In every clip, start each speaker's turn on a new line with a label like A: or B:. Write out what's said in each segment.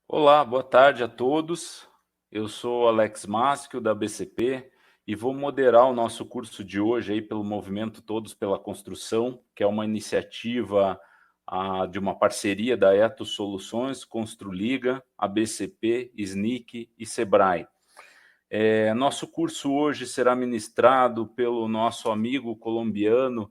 A: Olá, boa tarde a todos. Eu sou Alex Maschio, da BCP, e vou moderar o nosso curso de hoje aí pelo movimento Todos pela Construção, que é uma iniciativa de uma parceria da Etos Soluções, Construliga, a BCP, SNIC e Sebrae. Nosso curso hoje será ministrado pelo nosso amigo colombiano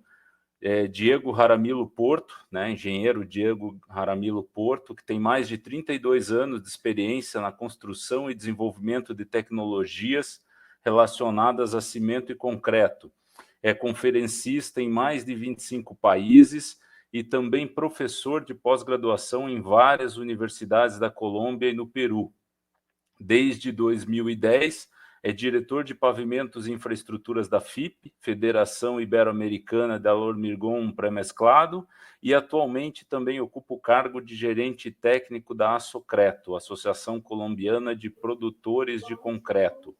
A: Diego Jaramillo Porto, né, engenheiro Diego Jaramillo Porto, que tem mais de 32 anos de experiência na construção e desenvolvimento de tecnologias relacionadas a cimento e concreto. É conferencista em mais de 25 países e também professor de pós-graduação em várias universidades da Colômbia e no Peru. Desde 2010, é diretor de pavimentos e infraestruturas da FIP, Federação Ibero-Americana de Hormigón Premesclado, e atualmente também ocupa o cargo de gerente técnico da Assocreto, Associação Colombiana de Produtores de Concreto.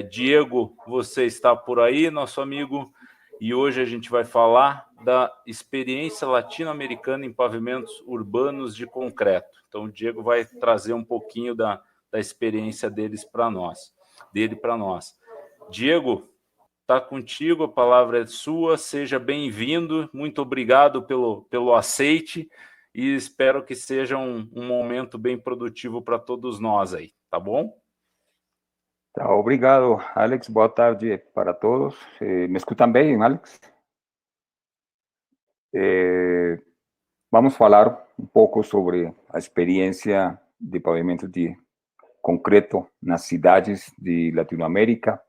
A: Diego, você está por aí, nosso amigo, e hoje a gente vai falar da experiência latino-americana em pavimentos urbanos de concreto. Então, o Diego vai trazer um pouquinho da experiência dele para nós. Diego, está contigo, a palavra é sua, seja bem-vindo, muito obrigado pelo aceite e espero que seja um momento bem produtivo para todos nós aí, tá bom?
B: Tá, obrigado, Alex. Boa tarde para todos. Me escutam bem, Alex? Vamos falar um pouco sobre a experiência de pavimento de concreto nas cidades de Latinoamérica.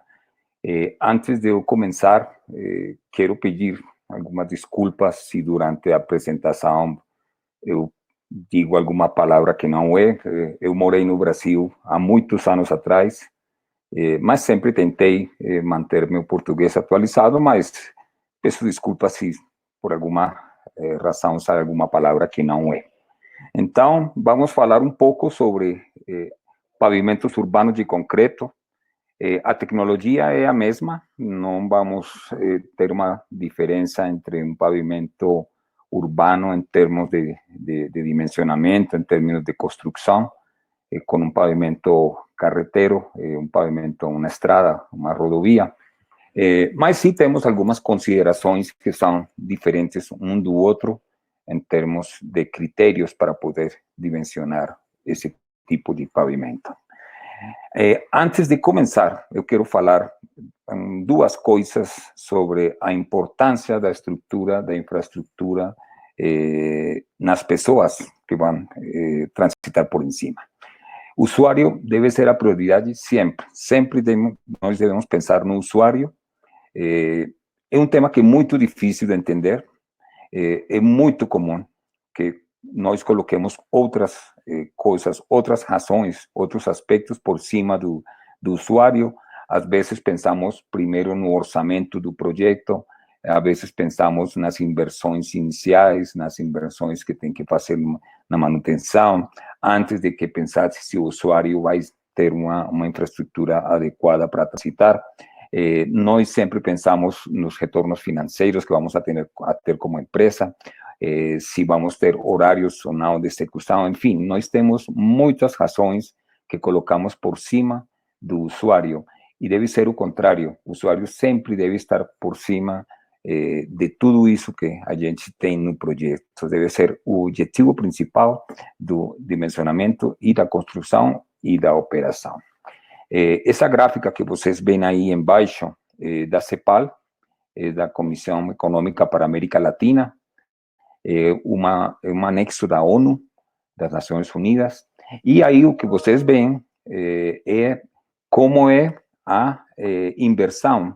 B: Antes de eu começar, quero pedir algumas desculpas se durante a apresentação eu digo alguma palavra que não é. Eu morei no Brasil há muitos anos atrás, mas sempre tentei manter meu português atualizado, mas peço desculpas se por alguma razão sai alguma palavra que não é. Então, vamos falar um pouco sobre pavimentos urbanos de concreto. A tecnologia é a mesma, não vamos ter uma diferença entre um pavimento urbano em termos de dimensionamento, em termos de construção, com um pavimento carretero, um pavimento, uma estrada, uma rodovia. Mas sim temos algumas considerações que são diferentes um do outro em termos de critérios para poder dimensionar esse tipo de pavimento. Antes de começar, eu quero falar duas coisas sobre a importância da estrutura, da infraestrutura nas pessoas que vão transitar por em cima. O usuário deve ser a prioridade sempre. Sempre nós devemos pensar no usuário. É um tema que é muito difícil de entender. É muito comum que nós coloquemos outras coisas, outras razões, outros aspectos por cima do usuário. Às vezes pensamos primeiro no orçamento do projeto, às vezes pensamos nas inversões iniciais, nas inversões que tem que fazer na manutenção, antes de que pensar se o usuário vai ter uma infraestrutura adequada para transitar. Nós sempre pensamos nos retornos financeiros que vamos a ter como empresa, se vamos ter horários ou não de execução, enfim, nós temos muitas razões que colocamos por cima do usuário, e deve ser o contrário. O usuário sempre deve estar por cima de tudo isso que a gente tem no projeto. Deve ser o objetivo principal do dimensionamento e da construção e da operação. Essa gráfica que vocês veem aí embaixo da CEPAL, da Comissão Econômica para a América Latina, um anexo da ONU, das Nações Unidas, e aí o que vocês veem é como é a inversão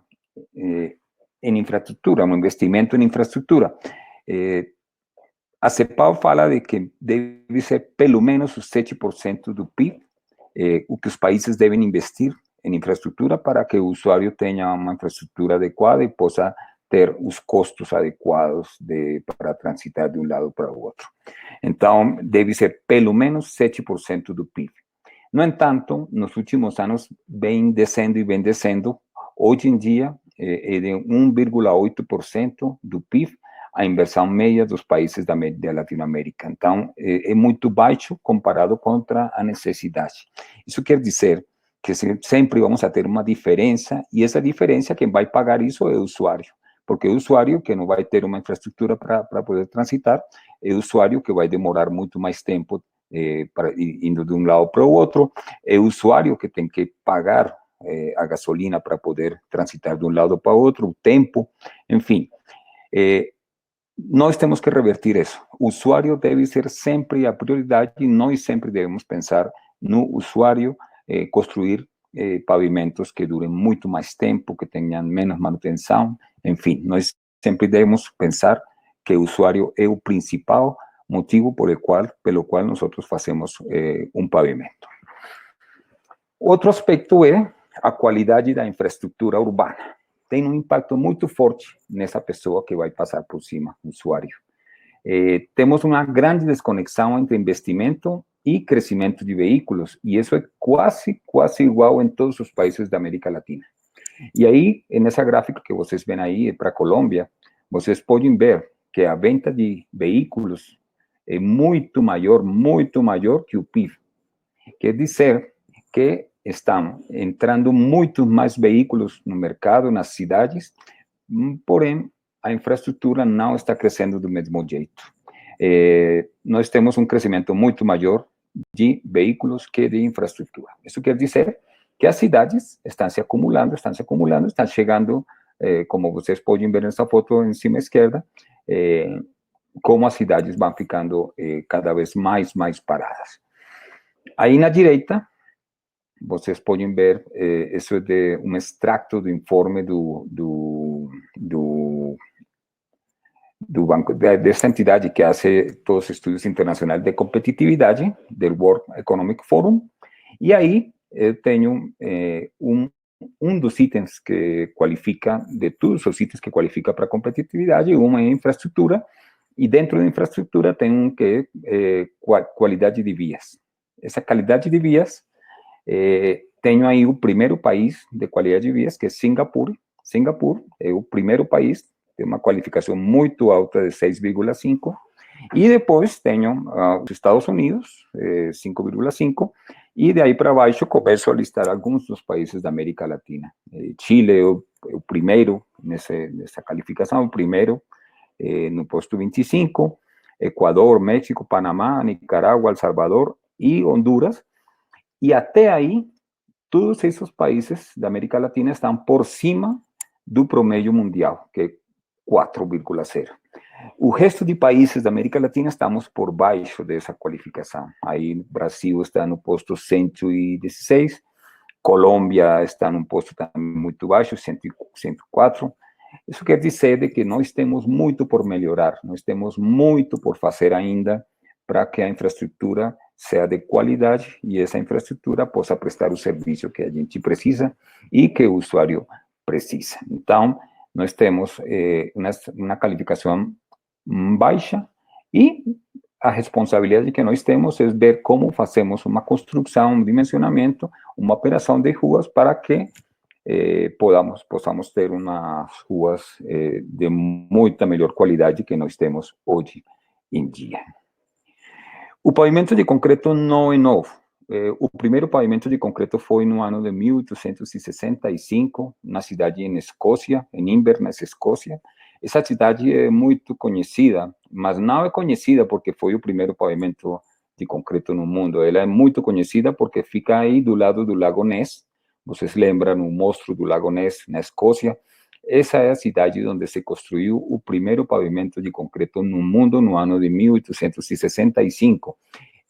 B: em infraestrutura, um investimento em infraestrutura. A CEPAL fala de que deve ser pelo menos os 7% do PIB, o que os países devem investir em infraestrutura para que o usuário tenha uma infraestrutura adequada e possa ter os custos adequados para transitar de um lado para o outro. Então, deve ser pelo menos 7% do PIB. No entanto, nos últimos anos, vem descendo e vem descendo. Hoje em dia, é de 1,8% do PIB a inversão média dos países da Latinoamérica. Então, é muito baixo comparado contra a necessidade. Isso quer dizer que sempre vamos a ter uma diferença, e essa diferença, quem vai pagar isso é o usuário, porque o usuário que não vai ter uma infraestrutura para poder transitar, é o usuário que vai demorar muito mais tempo indo de um lado para o outro, é o usuário que tem que pagar a gasolina para poder transitar de um lado para o outro, o tempo, enfim. Nós temos que revertir isso. O usuário deve ser sempre a prioridade e nós sempre devemos pensar no usuário, construir pavimentos que durem muito mais tempo, que tenham menos manutenção, enfim, nós sempre devemos pensar que o usuário é o principal motivo pelo qual nós fazemos um pavimento. Outro aspecto é a qualidade da infraestrutura urbana. Tem um impacto muito forte nessa pessoa que vai passar por cima, o usuário. Temos uma grande desconexão entre investimento e crescimento de veículos, e isso é quase igual em todos os países da América Latina. E aí, nessa gráfica que vocês veem aí para a Colômbia, vocês podem ver que a venda de veículos é muito maior que o PIB. Quer dizer que estão entrando muito mais veículos no mercado, nas cidades, porém, a infraestrutura não está crescendo do mesmo jeito. Nós temos um crescimento muito maior de veículos que de infraestrutura. Isso quer dizer que as cidades estão se acumulando, estão chegando, como vocês podem ver nessa foto em cima à esquerda, como as cidades vão ficando cada vez mais paradas. Aí na direita, vocês podem ver, isso é de um extracto do informe do banco, dessa entidade que faz todos os estudos internacionais de competitividade, do World Economic Forum, e aí eu tenho um dos itens que qualifica, de todos os itens que qualifica para competitividade, uma é infraestrutura, e dentro da infraestrutura tem um que é qualidade de vias. Essa qualidade de vias, tenho aí o primeiro país de qualidade de vias, que é Singapur. Singapur é o primeiro país, tem uma qualificação muito alta de 6,5, e depois tenho os Estados Unidos, 5,5, e de aí para baixo começo a listar alguns dos países da América Latina. Chile é o primeiro nessa qualificação, o primeiro no posto 25, Equador, México, Panamá, Nicarágua, El Salvador e Honduras, e até aí, todos esses países da América Latina estão por cima do promédio mundial, que é 4,0. O resto de países da América Latina estamos por baixo dessa qualificação. Aí, o Brasil está no posto 116, Colômbia está num posto também muito baixo, 104. Isso quer dizer de que nós temos muito por melhorar, nós temos muito por fazer ainda para que a infraestrutura seja de qualidade e essa infraestrutura possa prestar o serviço que a gente precisa e que o usuário precisa. Então, nós temos uma qualificação baixa e a responsabilidade que nós temos é ver como fazemos uma construção, um dimensionamento, uma operação de ruas para que possamos ter umas ruas de muita melhor qualidade que nós temos hoje em dia. O pavimento de concreto não é novo. O primeiro pavimento de concreto foi no ano de 1865, na cidade em Escócia, em Inverness, Escócia. Essa cidade é muito conhecida, mas não é conhecida porque foi o primeiro pavimento de concreto no mundo. Ela é muito conhecida porque fica aí do lado do Lago Ness. Vocês lembram o monstro do Lago Ness, na Escócia? Essa é a cidade onde se construiu o primeiro pavimento de concreto no mundo no ano de 1865.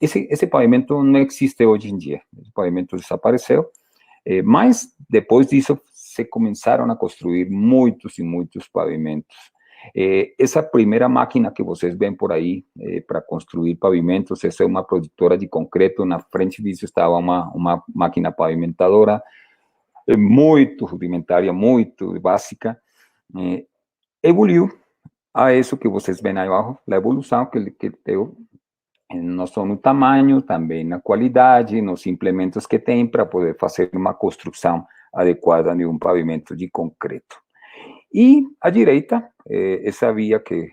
B: Esse pavimento não existe hoje em dia. O pavimento desapareceu, mas depois disso se começaram a construir muitos e muitos pavimentos. Essa primeira máquina que vocês veem por aí para construir pavimentos, essa é uma produtora de concreto. Na frente disso estava uma máquina pavimentadora, muito rudimentária, muito básica, evoluiu a isso que vocês veem aí abaixo, a evolução que deu, não só no tamanho, também na qualidade, nos implementos que tem para poder fazer uma construção adequada de um pavimento de concreto. E à direita, essa via que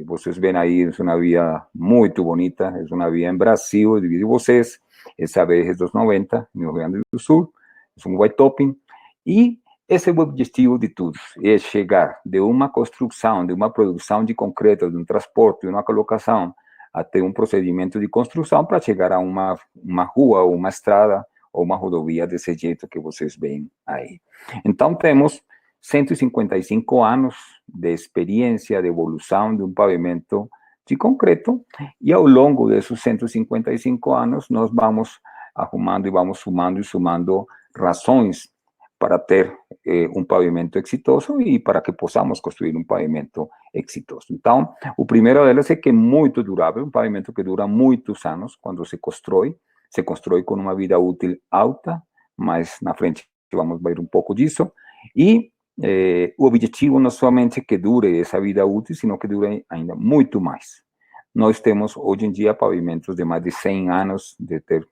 B: vocês veem aí, é uma via muito bonita, é uma via em Brasil, divide vocês, essa BR 290, no Rio Grande do Sul, é um white topping, e esse é o objetivo de tudo, é chegar de uma construção, de uma produção de concreto, de um transporte, de uma colocação, até um procedimento de construção para chegar a uma rua, ou uma estrada, ou uma rodovia desse jeito que vocês veem aí. Então, temos 155 anos de experiência, de evolução de um pavimento de concreto, e ao longo desses 155 anos, nós vamos arrumando e vamos sumando e sumando razões para ter um pavimento exitoso e para que possamos construir um pavimento exitoso. Então, o primeiro deles é que é muito durável, um pavimento que dura muitos anos quando se constrói com uma vida útil alta, mas na frente vamos ver um pouco disso, e o objetivo não somente que dure essa vida útil, sino que dure ainda muito mais. Nós temos, hoje em dia, pavimentos de mais de 100 anos de ter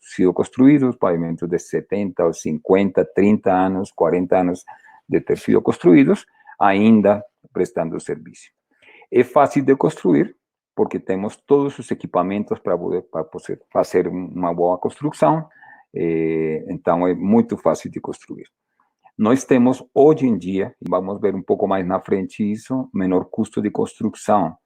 B: sido construídos, pavimentos de 70, 50, 30 anos, 40 anos de ter sido construídos, ainda prestando serviço. É fácil de construir, porque temos todos os equipamentos para poder fazer uma boa construção, então é muito fácil de construir. Nós temos, hoje em dia, e vamos ver um pouco mais na frente isso, menor custo de construção.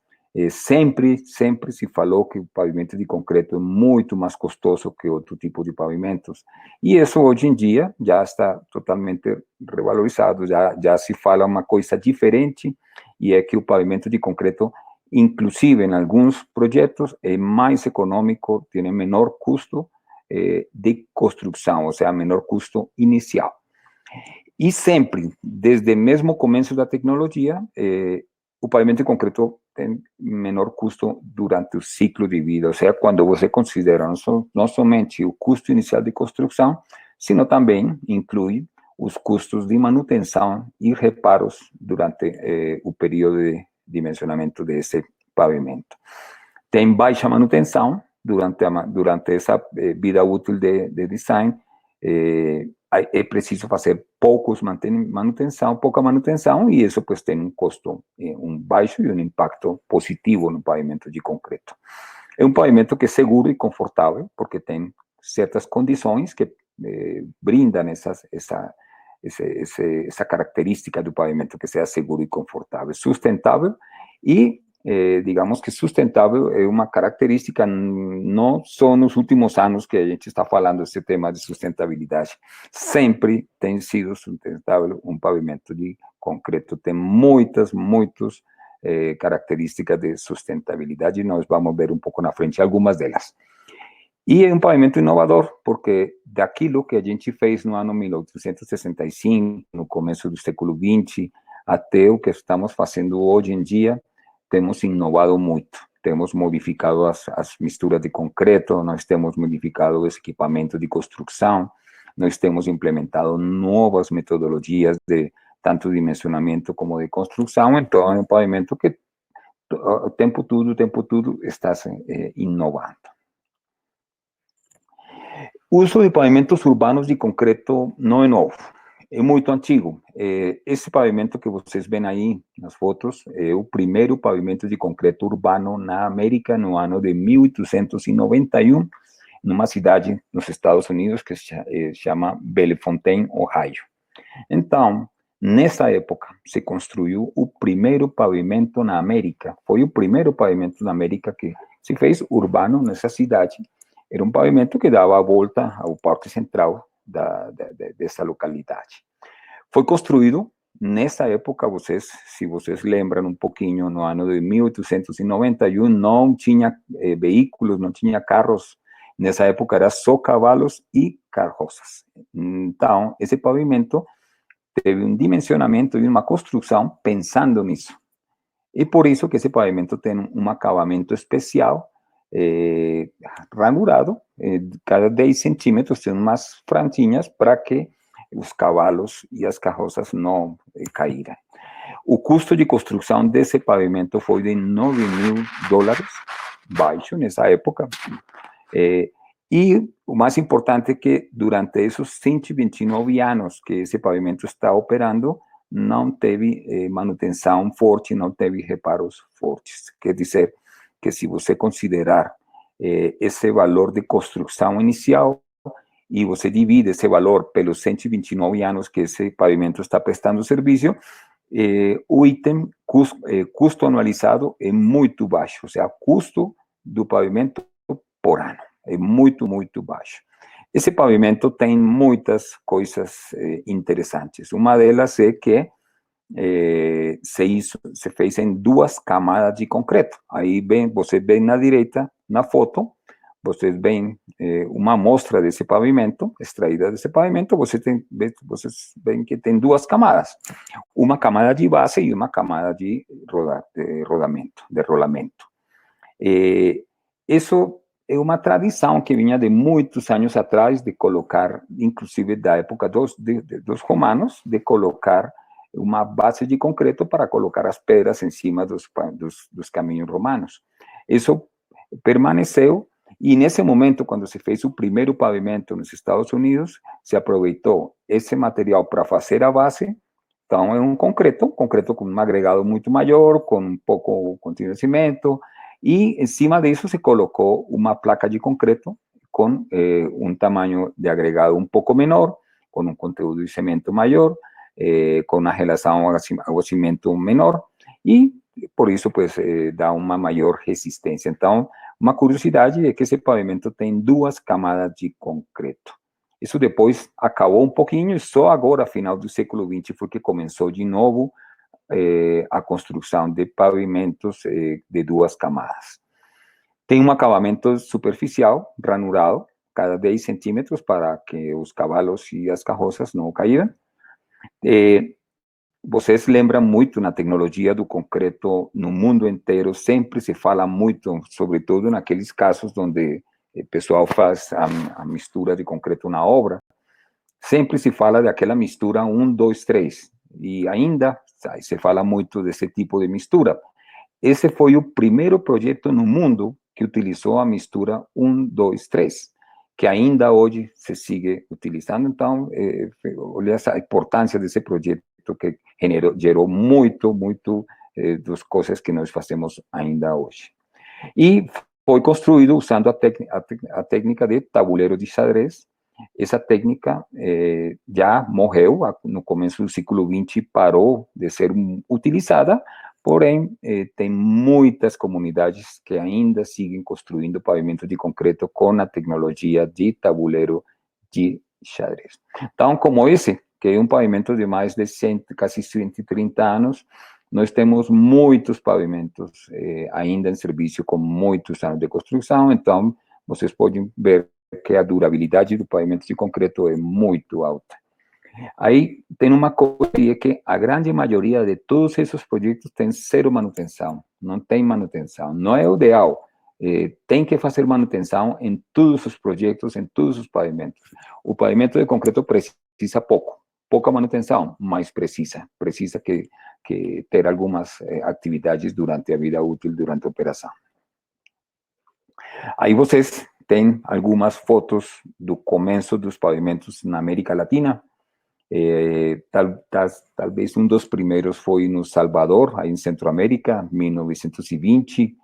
B: Sempre se falou que o pavimento de concreto é muito mais custoso que outro tipo de pavimentos. E isso, hoje em dia, já está totalmente revalorizado, já se fala uma coisa diferente, e é que o pavimento de concreto, inclusive em alguns projetos, é mais econômico, tem menor custo de construção, ou seja, menor custo inicial. E sempre, desde mesmo o começo da tecnologia, o pavimento de concreto tem menor custo durante o ciclo de vida, ou seja, quando você considera não somente o custo inicial de construção, sino também inclui os custos de manutenção e reparos durante o período de dimensionamento desse pavimento. Tem baixa manutenção durante essa vida útil de design, é preciso fazer pouca manutenção, e isso pues tem um custo baixo e um impacto positivo no pavimento de concreto. É um pavimento que é seguro e confortável, porque tem certas condições que brindam essa característica do pavimento, que seja seguro e confortável, sustentável, e digamos que sustentável é uma característica, não só nos últimos anos que a gente está falando desse tema de sustentabilidade, sempre tem sido sustentável um pavimento de concreto, tem muitas características de sustentabilidade, e nós vamos ver um pouco na frente algumas delas. E é um pavimento inovador, porque daquilo que a gente fez no ano 1865, no começo do século XX, até o que estamos fazendo hoje em dia, temos inovado muito. Temos modificado as misturas de concreto, nós temos modificado os equipamentos de construção, nós temos implementado novas metodologias de tanto dimensionamento como de construção, então é um pavimento que o tempo todo está inovando. O uso de pavimentos urbanos de concreto não é novo, é muito antigo. Esse pavimento que vocês veem aí nas fotos é o primeiro pavimento de concreto urbano na América no ano de 1891, numa cidade nos Estados Unidos que se chama Bellefontaine, Ohio. Então, nessa época, se construiu o primeiro pavimento na América. Foi o primeiro pavimento na América que se fez urbano nessa cidade. Era um pavimento que dava a volta ao parque central dessa localidade. Foi construído nessa época, se vocês lembram um pouquinho, no ano de 1891, não tinha veículos, não tinha carros. Nessa época era só cavalos e carroças. Então, esse pavimento teve um dimensionamento e uma construção pensando nisso. E por isso que esse pavimento tem um acabamento especial, ranurado, cada 10 centímetros tem umas franjinhas para que os cavalos e as carroças não caíram. O custo de construção desse pavimento foi de $9.000, baixo nessa época. E o mais importante é que durante esses 129 anos que esse pavimento está operando, não teve manutenção forte, não teve reparos fortes. Quer dizer que se você considerar esse valor de construção inicial e você divide esse valor pelos 129 anos que esse pavimento está prestando serviço, o item custo anualizado é muito baixo, ou seja, custo do pavimento por ano é muito, muito baixo. Esse pavimento tem muitas coisas interessantes. Uma delas é que se fez em 2 camadas de concreto. Aí vocês veem na direita, na foto, vocês veem uma amostra desse pavimento, extraída desse pavimento, vocês veem que tem 2 camadas. Uma camada de base e uma camada de rolamento. Isso é uma tradição que vinha de muitos anos atrás de colocar, inclusive da época dos romanos, de colocar uma base de concreto para colocar as pedras em cima dos caminhos romanos. Isso permaneceu e nesse momento, quando se fez o primeiro pavimento nos Estados Unidos, se aproveitou esse material para fazer a base. Então, é um concreto com um agregado muito maior, com um pouco de cimento, e em cima disso se colocou uma placa de concreto com um tamanho de agregado um pouco menor, com um conteúdo de cimento maior, com uma relação água-cimento menor, e por isso pues, dá uma maior resistência. Então, uma curiosidade é que esse pavimento tem 2 camadas de concreto. Isso depois acabou um pouquinho e só agora, final do século XX, foi que começou de novo a construção de pavimentos de 2 camadas. Tem um acabamento superficial, ranurado, cada 10 centímetros para que os cavalos e as carroças não caíram. Vocês lembram muito na tecnologia do concreto no mundo inteiro, sempre se fala muito, sobretudo naqueles casos onde o pessoal faz a mistura de concreto na obra, sempre se fala daquela mistura 1, 2, 3, e ainda se fala muito desse tipo de mistura. Esse foi o primeiro projeto no mundo que utilizou a mistura 1, 2, 3, que ainda hoje se sigue utilizando. Então, olha essa importância desse projeto que gerou muito das coisas que nós fazemos ainda hoje. E foi construído usando a técnica de tabuleiro de xadrez. Essa técnica já morreu no começo do século XX, parou de ser utilizada, porém, tem muitas comunidades que ainda seguem construindo pavimento de concreto com a tecnologia de tabuleiro de xadrez. Então, como esse, que é um pavimento de mais de quase 130 anos, nós temos muitos pavimentos ainda em serviço com muitos anos de construção, então vocês podem ver que a durabilidade do pavimento de concreto é muito alta. Aí tem uma coisa que a grande maioria de todos esses projetos tem 0 manutenção, não tem manutenção, não é o ideal. Tem que fazer manutenção em todos os projetos, em todos os pavimentos. O pavimento de concreto precisa pouca manutenção, mas precisa que ter algumas atividades durante a vida útil, durante a operação. Aí vocês têm algumas fotos do começo dos pavimentos na América Latina. Talvez um dos primeiros foi no Salvador, aí em Centroamérica, 1920,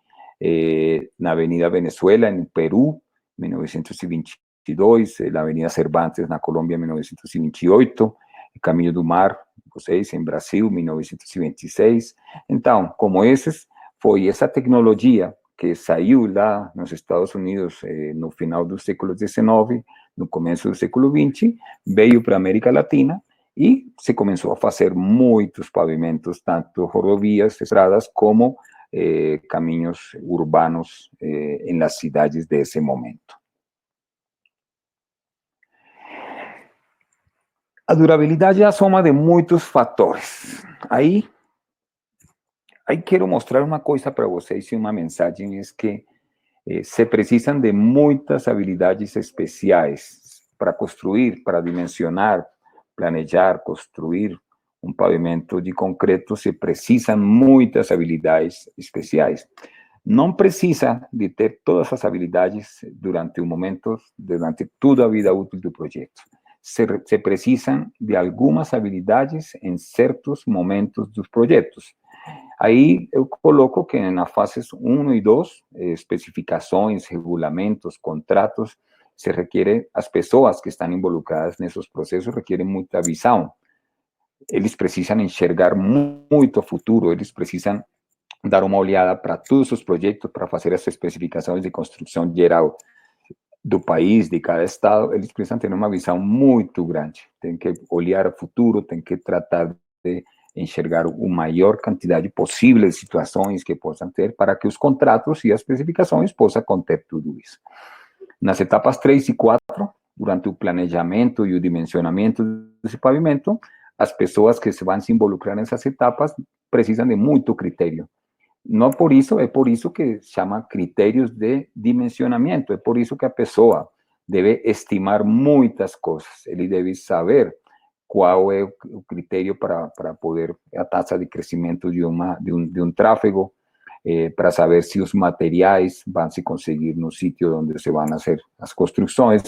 B: na Avenida Venezuela, em Peru, 1922, na Avenida Cervantes, na Colômbia, 1928, Caminho do Mar, vocês, em Brasil, 1926. Então, como esses, foi essa tecnologia que saiu lá nos Estados Unidos no final do século XIX, no começo do século XX, veio para a América Latina e se começou a fazer muitos pavimentos, tanto rodovias, estradas, como caminhos urbanos em las cidades desse momento. A durabilidade é a soma de muitos fatores. Aí quero mostrar uma coisa para vocês e uma mensagem, é que se precisam de muitas habilidades especiais para construir, para dimensionar, planejar, construir um pavimento de concreto, se precisam muitas habilidades especiais. Não precisa de ter todas as habilidades durante toda a vida útil do projeto. se precisam de algumas habilidades em certos momentos dos projetos. Aí eu coloco que nas fases 1 e 2, especificações, regulamentos, contratos, se requer, as pessoas que estão involucradas nesses processos requerem muita visão. Eles precisam enxergar muito o futuro, eles precisam dar uma olhada para todos os projetos, para fazer as especificações de construção geral do país, de cada estado, eles precisam ter uma visão muito grande. Tem que olhar o futuro, tem que tratar de enxergar a maior quantidade possível de situações que possam ter para que os contratos e as especificações possam conter tudo isso. Nas etapas 3 e 4, durante o planejamento e o dimensionamento desse pavimento, as pessoas que vão se involucrar nessas etapas precisam de muito critério. Não por isso, é por isso que chama critérios de dimensionamento, é por isso que a pessoa deve estimar muitas coisas, ele deve saber qual é o critério para poder, a taxa de crescimento de um tráfego, para saber se os materiais vão se conseguir no sítio onde se vão fazer as construções.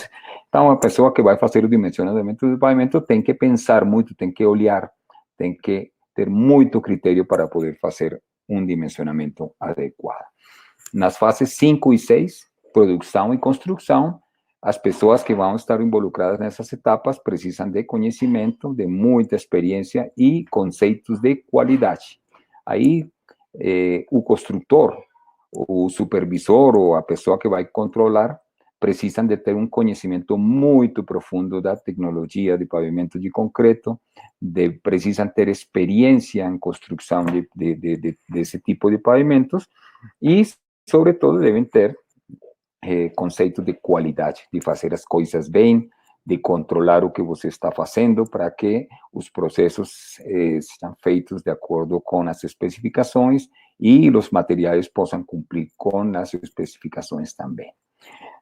B: Então, a pessoa que vai fazer o dimensionamento do pavimento tem que pensar muito, tem que olhar, tem que ter muito critério para poder fazer um dimensionamento adequado. Nas fases 5 e 6, produção e construção, as pessoas que vão estar involucradas nessas etapas precisam de conhecimento, de muita experiência e conceitos de qualidade. Aí, o construtor, o supervisor ou a pessoa que vai controlar precisam de ter um conhecimento muito profundo da tecnologia de pavimento de concreto, precisam ter experiência em construção desse tipo de pavimentos e, sobretudo, devem ter conceito de qualidade, de fazer as coisas bem, de controlar o que você está fazendo para que os processos sejam feitos de acordo com as especificações e os materiais possam cumprir com as especificações também.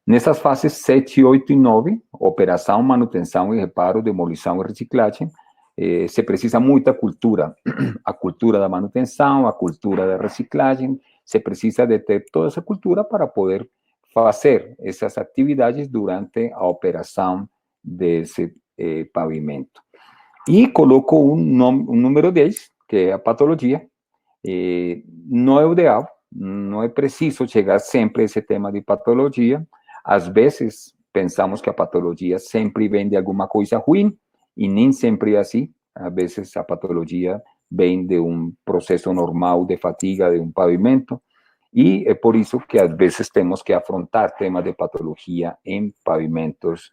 B: Nessas fases 7, 8 e 9, operação, manutenção e reparo, demolição e reciclagem, se precisa muita cultura. A cultura da manutenção, a cultura da reciclagem, se precisa de ter toda essa cultura para poder fazer essas atividades durante a operação desse pavimento. E coloco um número 10, que é a patologia. Não é o ideal, não é preciso chegar sempre a esse tema de patologia. Às vezes, pensamos que a patologia sempre vem de alguma coisa ruim, e nem sempre é assim. Às vezes, a patologia vem de um processo normal de fatiga de um pavimento, e é por isso que, às vezes, temos que afrontar temas de patologia em pavimentos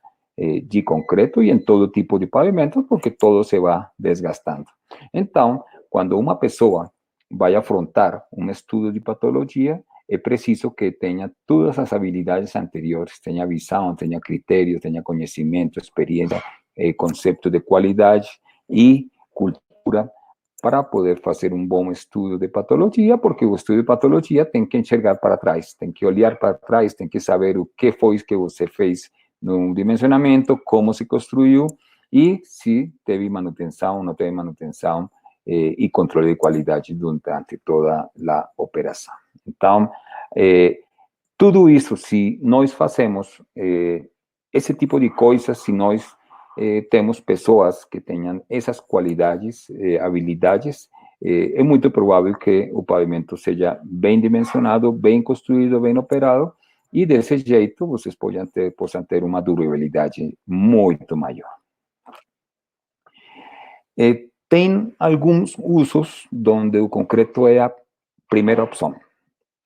B: de concreto e em todo tipo de pavimentos, porque todo se vai desgastando. Então, quando uma pessoa vai afrontar um estudo de patologia, é preciso que tenha todas as habilidades anteriores, tenha visão, tenha critério, tenha conhecimento, experiência, conceito de qualidade e cultura para poder fazer um bom estudo de patologia, porque o estudo de patologia tem que enxergar para trás, tem que olhar para trás, tem que saber o que foi que você fez no dimensionamento, como se construiu e se teve manutenção, não teve manutenção, e controle de qualidade durante toda a operação. Então, tudo isso, se nós fazemos esse tipo de coisas, se nós temos pessoas que tenham essas qualidades, habilidades, é muito provável que o pavimento seja bem dimensionado, bem construído, bem operado, e desse jeito vocês possam ter uma durabilidade muito maior. Tem alguns usos onde o concreto é a primeira opção.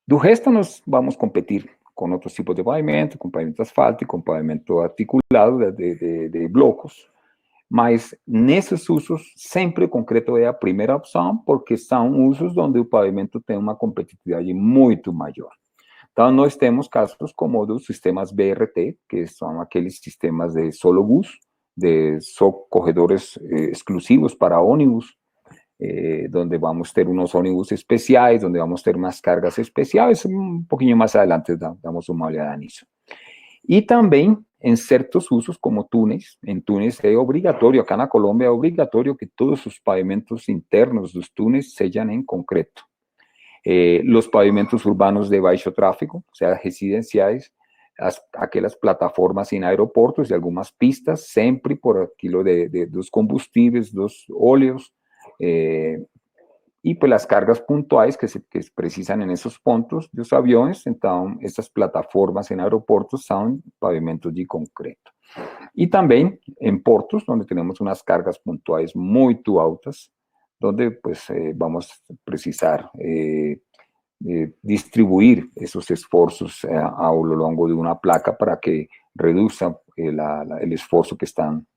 B: Do resto, nós vamos competir com outros tipos de pavimento, com pavimento asfáltico, com pavimento articulado de blocos, mas nesses usos, sempre o concreto é a primeira opção, porque são usos onde o pavimento tem uma competitividade muito maior. Então, nós temos casos como dos sistemas BRT, que são aqueles sistemas de solo bus, de só corredores exclusivos para ônibus, donde vamos ter unos ônibus especiais, donde vamos ter umas cargas especiais, um pouquinho mais adelante damos uma olhada nisso. E também em certos usos, como túneis. Em túneis é obrigatório, acá na Colômbia é obrigatório que todos os pavimentos internos dos túneis sejam em concreto. Os pavimentos urbanos de baixo tráfego, ou seja, residenciais, aquelas plataformas em aeroportos e algumas pistas, sempre por aquilo dos combustíveis, dos óleos, e pelas cargas pontuais que se precisam nesses pontos dos aviões. Então, essas plataformas em aeroportos são pavimentos de concreto. E também em portos, onde temos umas cargas pontuais muito altas, onde pues, vamos precisar distribuir esos esfuerzos a lo largo de una placa para que reduzca el esfuerzo que están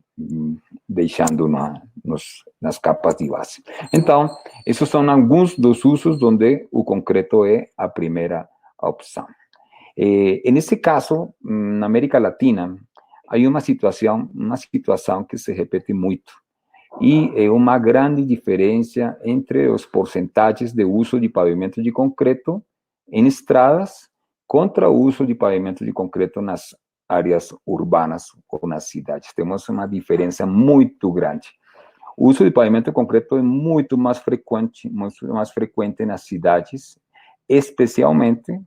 B: deixando nas capas de base. Então, esses são alguns dos usos onde o concreto é a primeira opção. Nesse caso, na América Latina, há uma situação que se repete muito, e é uma grande diferença entre os porcentagens de uso de pavimento de concreto em estradas contra o uso de pavimento de concreto nas áreas urbanas ou nas cidades. Temos uma diferença muito grande. O uso de pavimento de concreto é muito mais frequente nas cidades, especialmente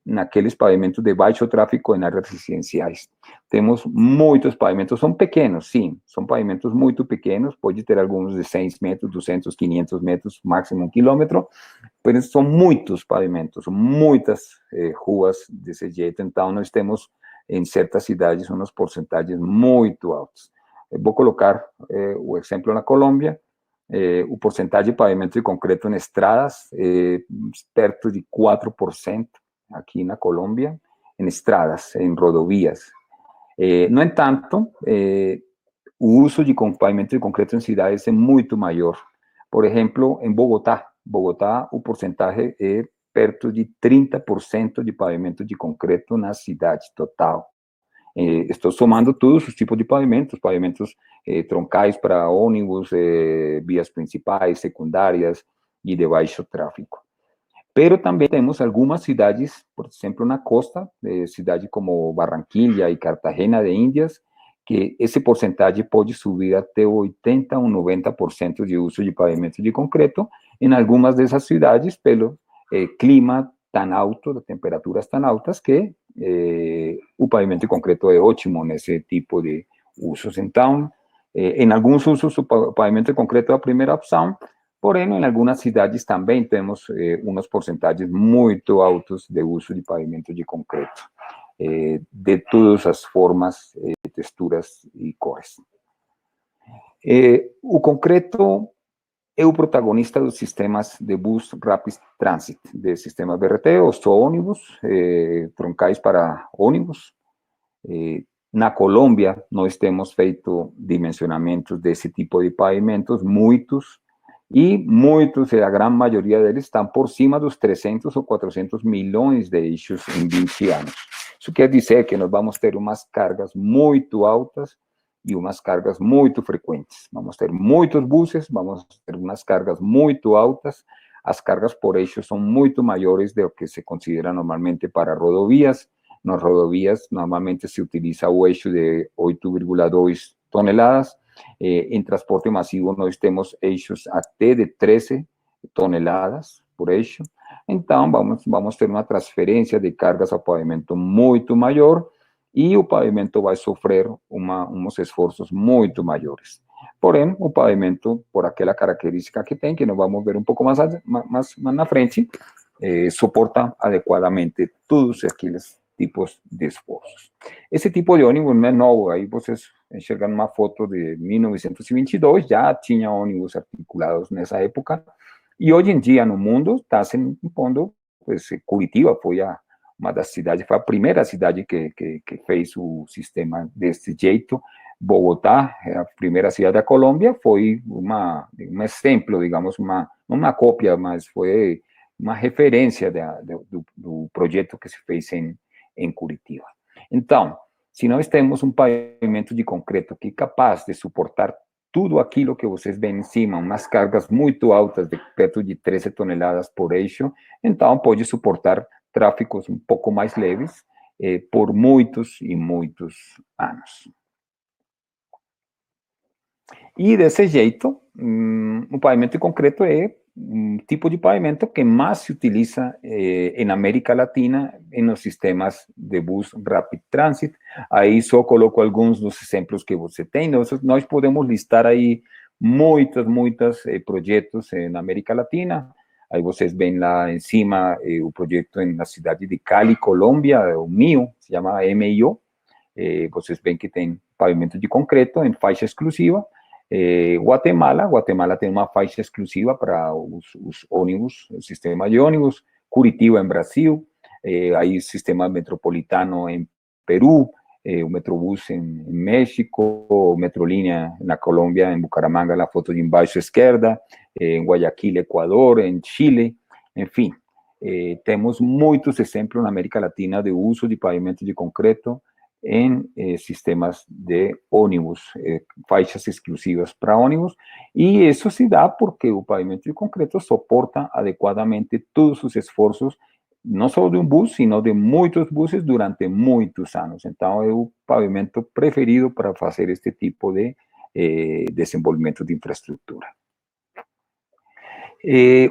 B: naqueles pavimentos de baixo tráfego em áreas residenciais. Temos muitos pavimentos, são pequenos, sim, são pavimentos muito pequenos, pode ter alguns de 6 metros, 200, 500 metros, máximo 1 quilômetro, mas são muitos pavimentos, muitas ruas desse jeito. Então, nós temos, em certas cidades, umas porcentagens muito altas. Eu vou colocar o exemplo na Colômbia. O porcentagem de pavimento de concreto em estradas perto de 4% aqui na Colômbia, em estradas, em rodovias. No entanto, o uso de pavimento de concreto em cidades é muito maior. Por exemplo, em Bogotá, o porcentagem é perto de 30% de pavimento de concreto na cidade total. Estou somando todos os tipos de pavimentos troncais para ônibus, vias principais, secundárias e de baixo tráfego. Pero também temos algumas cidades, por exemplo, na costa, cidades como Barranquilla e Cartagena de Índias, que esse porcentagem pode subir até 80% ou 90% de uso de pavimento de concreto em algumas dessas cidades, pelo clima tão alto, temperaturas tão altas, que o pavimento de concreto é ótimo nesse tipo de usos. Então, em alguns usos, o pavimento de concreto é a primeira opção, porém, em algumas cidades também temos umas porcentagens muito altas de uso de pavimento de concreto, de todas as formas, texturas e cores. O concreto é o protagonista dos sistemas de bus rapid transit, de sistemas BRT, ou só ônibus, troncais para ônibus. Na Colômbia, nós temos feito dimensionamentos desse tipo de pavimentos, muitos, e muitos, a grande maioria deles, estão por cima dos 300 ou 400 milhões de eixos em 20 anos. Isso quer dizer que nós vamos ter umas cargas muito altas e umas cargas muito frequentes. Vamos ter muitos buses, vamos ter umas cargas muito altas. As cargas por eixo são muito maiores do que se considera normalmente para rodovias. Nas rodovias, normalmente se utiliza o eixo de 8,2 toneladas. Em transporte massivo, nós temos eixos até de 13 toneladas por eixo. Então, vamos ter uma transferência de cargas ao pavimento muito maior, e o pavimento vai sofrer uns esforços muito maiores. Porém, o pavimento, por aquela característica que tem, que nós vamos ver um pouco mais na frente, suporta adequadamente todos aqueles tipos de esforços. Esse tipo de ônibus não é novo, aí vocês enxergam uma foto de 1922, já tinha ônibus articulados nessa época, e hoje em dia no mundo está se impondo, pues, Curitiba foi uma das cidades, foi a primeira cidade que fez o sistema desse jeito. Bogotá, a primeira cidade da Colômbia, foi um exemplo, digamos, uma cópia, mas foi uma referência do projeto que se fez em Curitiba. Então, se nós temos um pavimento de concreto que é capaz de suportar tudo aquilo que vocês veem em cima, umas cargas muito altas, de perto de 13 toneladas por eixo, então pode suportar tráfegos um pouco mais leves por muitos e muitos anos. E desse jeito, o pavimento de concreto é un tipo de pavimento que más se utiliza en América Latina en los sistemas de bus Rapid Transit. Aí só coloco alguns dos exemplos que você tem. Nós podemos listar aí muitos projetos na América Latina. Aí vocês veem lá em cima o projeto na cidade de Cali, Colômbia, o MIO, se chama MIO. Vocês veem que tem pavimento de concreto em faixa exclusiva. Guatemala tem uma faixa exclusiva para os ônibus, o sistema de ônibus. Curitiba, em Brasil. Aí o sistema metropolitano em Peru, o Metrobús em México, o Metrolínea na Colômbia, em Bucaramanga, na foto de embaixo esquerda, em Guayaquil, Equador, em Chile, enfim. Temos muitos exemplos na América Latina de uso de pavimento de concreto em sistemas de ônibus, faixas exclusivas para ônibus, e isso se dá porque o pavimento de concreto suporta adequadamente todos os esforços, não só de um bus, sino de muitos buses durante muitos anos. Então, é o pavimento preferido para fazer este tipo de desenvolvimento de infraestrutura.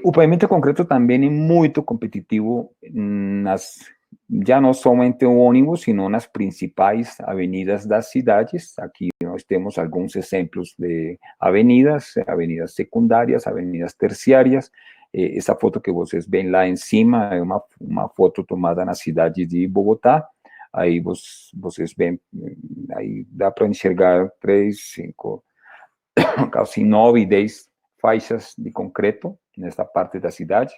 B: O pavimento de concreto também é muito competitivo já não somente o ônibus, sino nas principais avenidas das cidades. Aqui nós temos alguns exemplos de avenidas secundárias, avenidas terciárias. Essa foto que vocês veem lá em cima é uma foto tomada na cidade de Bogotá. Aí vocês veem, aí dá para enxergar 3, 5, quase 9 e 10 faixas de concreto nesta parte da cidade.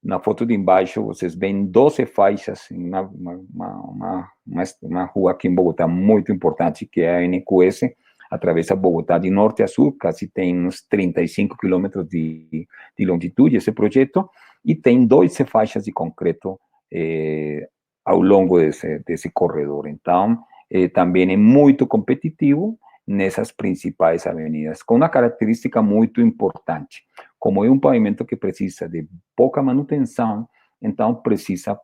B: Na foto de embaixo, vocês veem 12 faixas em uma rua aqui em Bogotá muito importante, que é a NQS, atravessa Bogotá de norte a sul, quase tem uns 35 quilômetros de longitude esse projeto, e tem 12 faixas de concreto ao longo desse corredor. Então, também é muito competitivo nessas principais avenidas, com uma característica muito importante. Como é um pavimento que precisa de pouca manutenção, então precisa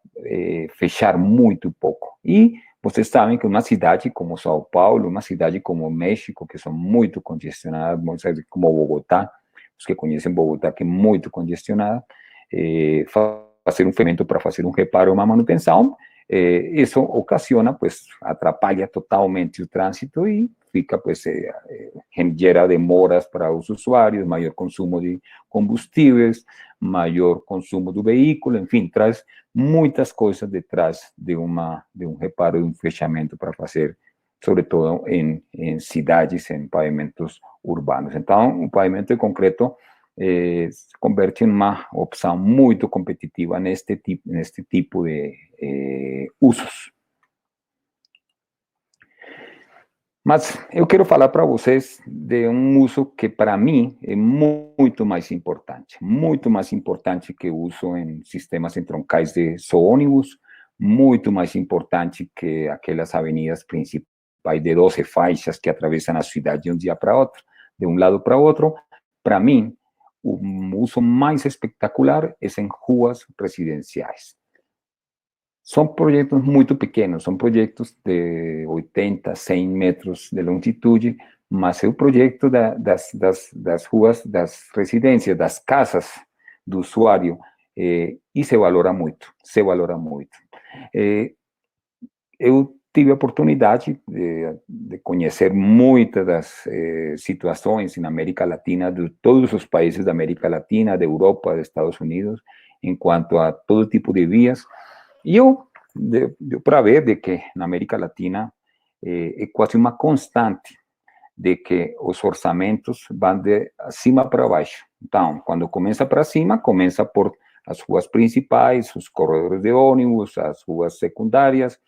B: fechar muito pouco. E vocês sabem que uma cidade como São Paulo, uma cidade como México, que são muito congestionadas, como Bogotá, os que conhecem Bogotá, que é muito congestionada, fazer um fermento para fazer um reparo ou uma manutenção, isso ocasiona, pues, atrapalha totalmente o trânsito e fica, pues, gera demoras para os usuários, maior consumo de combustíveis, maior consumo do veículo, enfim, traz muitas coisas detrás de um reparo, de um fechamento para fazer, sobretudo em cidades, em pavimentos urbanos. Então, o pavimento de concreto se converte em uma opção muito competitiva neste tipo de usos. Mas eu quero falar para vocês de um uso que, para mim, é muito mais importante que o uso em sistemas entroncais de só ônibus, muito mais importante que aquelas avenidas principais de 12 faixas que atravessam a cidade de um dia para outro, de um lado para outro. Para mim, o uso mais espetacular é em ruas residenciais. São projetos muito pequenos, são projetos de 80, 100 metros de longitude, mas é o projeto das ruas, das residências, das casas do usuário, e se valora muito. Eu tive a oportunidade de conhecer muitas das situações na América Latina, de todos os países da América Latina, da Europa, dos Estados Unidos, em quanto a todo tipo de vias. E deu para ver de que na América Latina é quase uma constante de que os orçamentos vão de cima para baixo. Então, quando começa para cima, começa por as ruas principais, os corredores de ônibus, as ruas secundárias,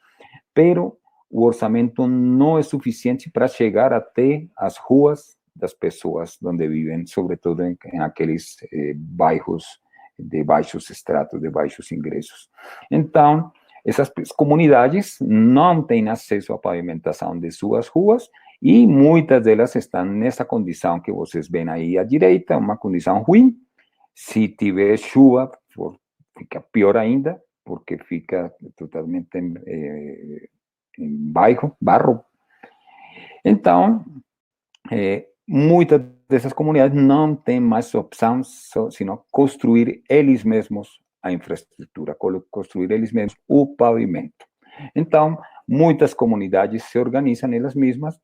B: pero o orçamento não é suficiente para chegar até as ruas das pessoas onde vivem, sobretudo em aqueles bairros de baixos estratos, de baixos ingressos. Então, essas comunidades não têm acesso à pavimentação de suas ruas e muitas delas estão nessa condição que vocês veem aí à direita, uma condição ruim. Se tiver chuva, fica pior ainda, porque fica totalmente em barro. Então, muitas dessas comunidades não têm mais opção senão construir eles mesmos a infraestrutura, construir eles mesmos o pavimento. Então, muitas comunidades se organizam elas mesmas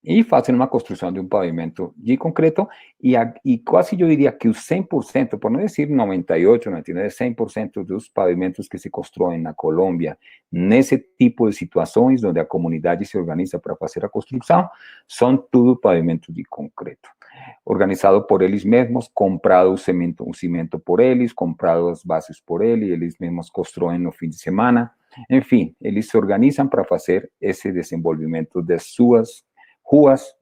B: e fazem uma construção de um pavimento de concreto e quase eu diria que os 100%, por não dizer 98, 99, 100% dos pavimentos que se constroem na Colômbia, nesse tipo de situações, onde a comunidade se organiza para fazer a construção, são tudo pavimento de concreto. Organizado por eles mesmos, comprado o cimento por eles, comprado as bases por eles mesmos constroem no fim de semana. Enfim, eles se organizam para fazer esse desenvolvimento das suas ruas,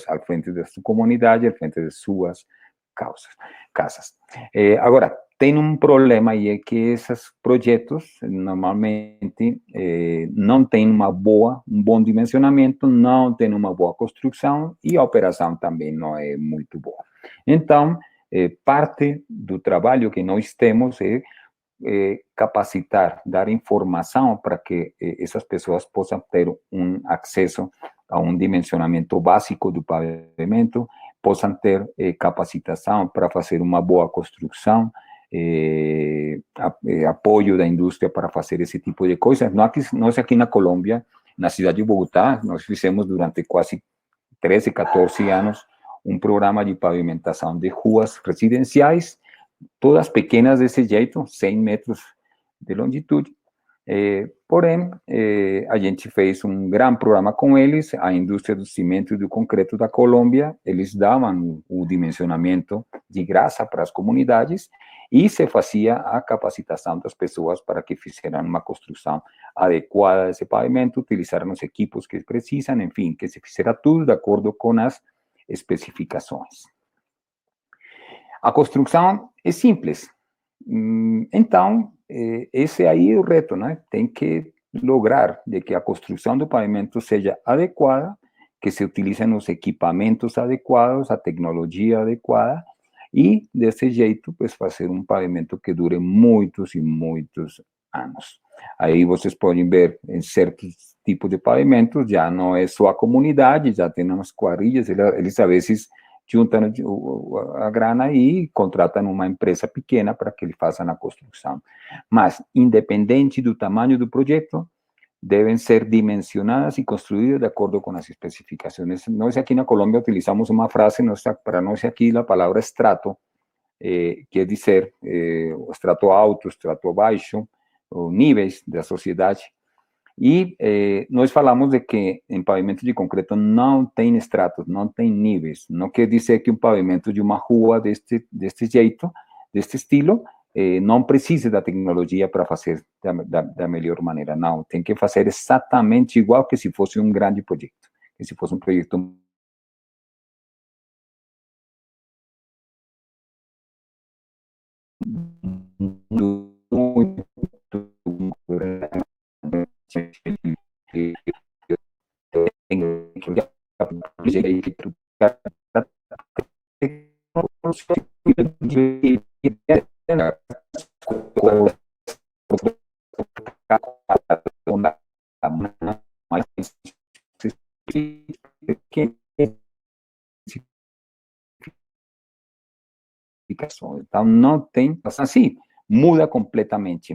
B: al frente de sua comunidade, al frente de suas casas. Agora, tem um problema e é que esses projetos normalmente não têm um bom dimensionamento, não têm uma boa construção e a operação também não é muito boa. Então, parte do trabalho que nós temos é capacitar, dar informação para que essas pessoas possam ter um acesso a um dimensionamento básico do pavimento, possam ter capacitação para fazer uma boa construção, apoio da indústria para fazer esse tipo de coisas. Nós aqui na Colômbia, na cidade de Bogotá, nós fizemos durante quase 13, 14 anos um programa de pavimentação de ruas residenciais, todas pequenas desse jeito, 100 metros de longitude. Porém, a gente fez um grande programa com eles, a indústria do cimento e do concreto da Colômbia, eles davam o dimensionamento de graça para as comunidades e se fazia a capacitação das pessoas para que fizeram uma construção adequada desse pavimento, utilizaram os equipos que precisam, enfim, que se fizera tudo de acordo com as especificações. A construção é simples. Então, esse aí é o reto, né? Tem que lograr de que a construção do pavimento seja adequada, que se utilizem os equipamentos adequados, a tecnologia adequada, e desse jeito, pues, fazer um pavimento que dure muitos e muitos anos. Aí vocês podem ver, em certos tipos de pavimentos, já não é só a comunidade, já tem umas quadrilhas, eles a vezes juntam a grana e contratam uma empresa pequena para que eles façam a construção. Mas, independente do tamanho do projeto, devem ser dimensionadas e construídas de acordo com as especificações. Nós aqui na Colômbia utilizamos uma frase, para nós aqui a palavra estrato, quer dizer o estrato alto, o estrato baixo, os níveis da sociedade. E nós falamos de que em pavimento de concreto não tem estratos, não tem níveis. Não quer dizer que um pavimento de uma rua deste jeito, deste estilo, não precise da tecnologia para fazer da melhor maneira. Não, tem que fazer exatamente igual que se fosse um grande projeto. Que se fosse um projeto muito então não tem, assim, muda completamente,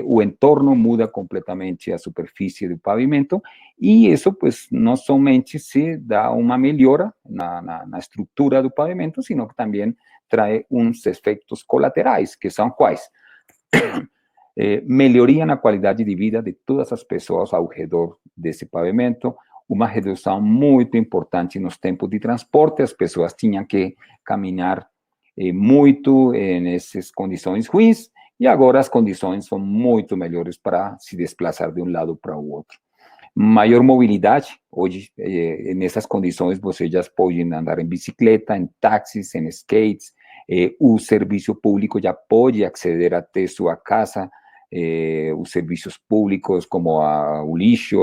B: o entorno muda completamente a superfície do pavimento e isso, pues, não somente se dá uma melhora na estrutura do pavimento, sino que também traz uns efeitos colaterais, que são quais? Melhoria na qualidade de vida de todas as pessoas ao redor desse pavimento, uma redução muito importante nos tempos de transporte, as pessoas tinham que caminhar muito nessas condições ruins, e agora as condições são muito melhores para se desplaçar de um lado para o outro. Maior mobilidade, hoje, nessas condições, você já pode andar em bicicleta, em táxis, em skates, o serviço público já pode acceder até sua casa, os serviços públicos como o lixo,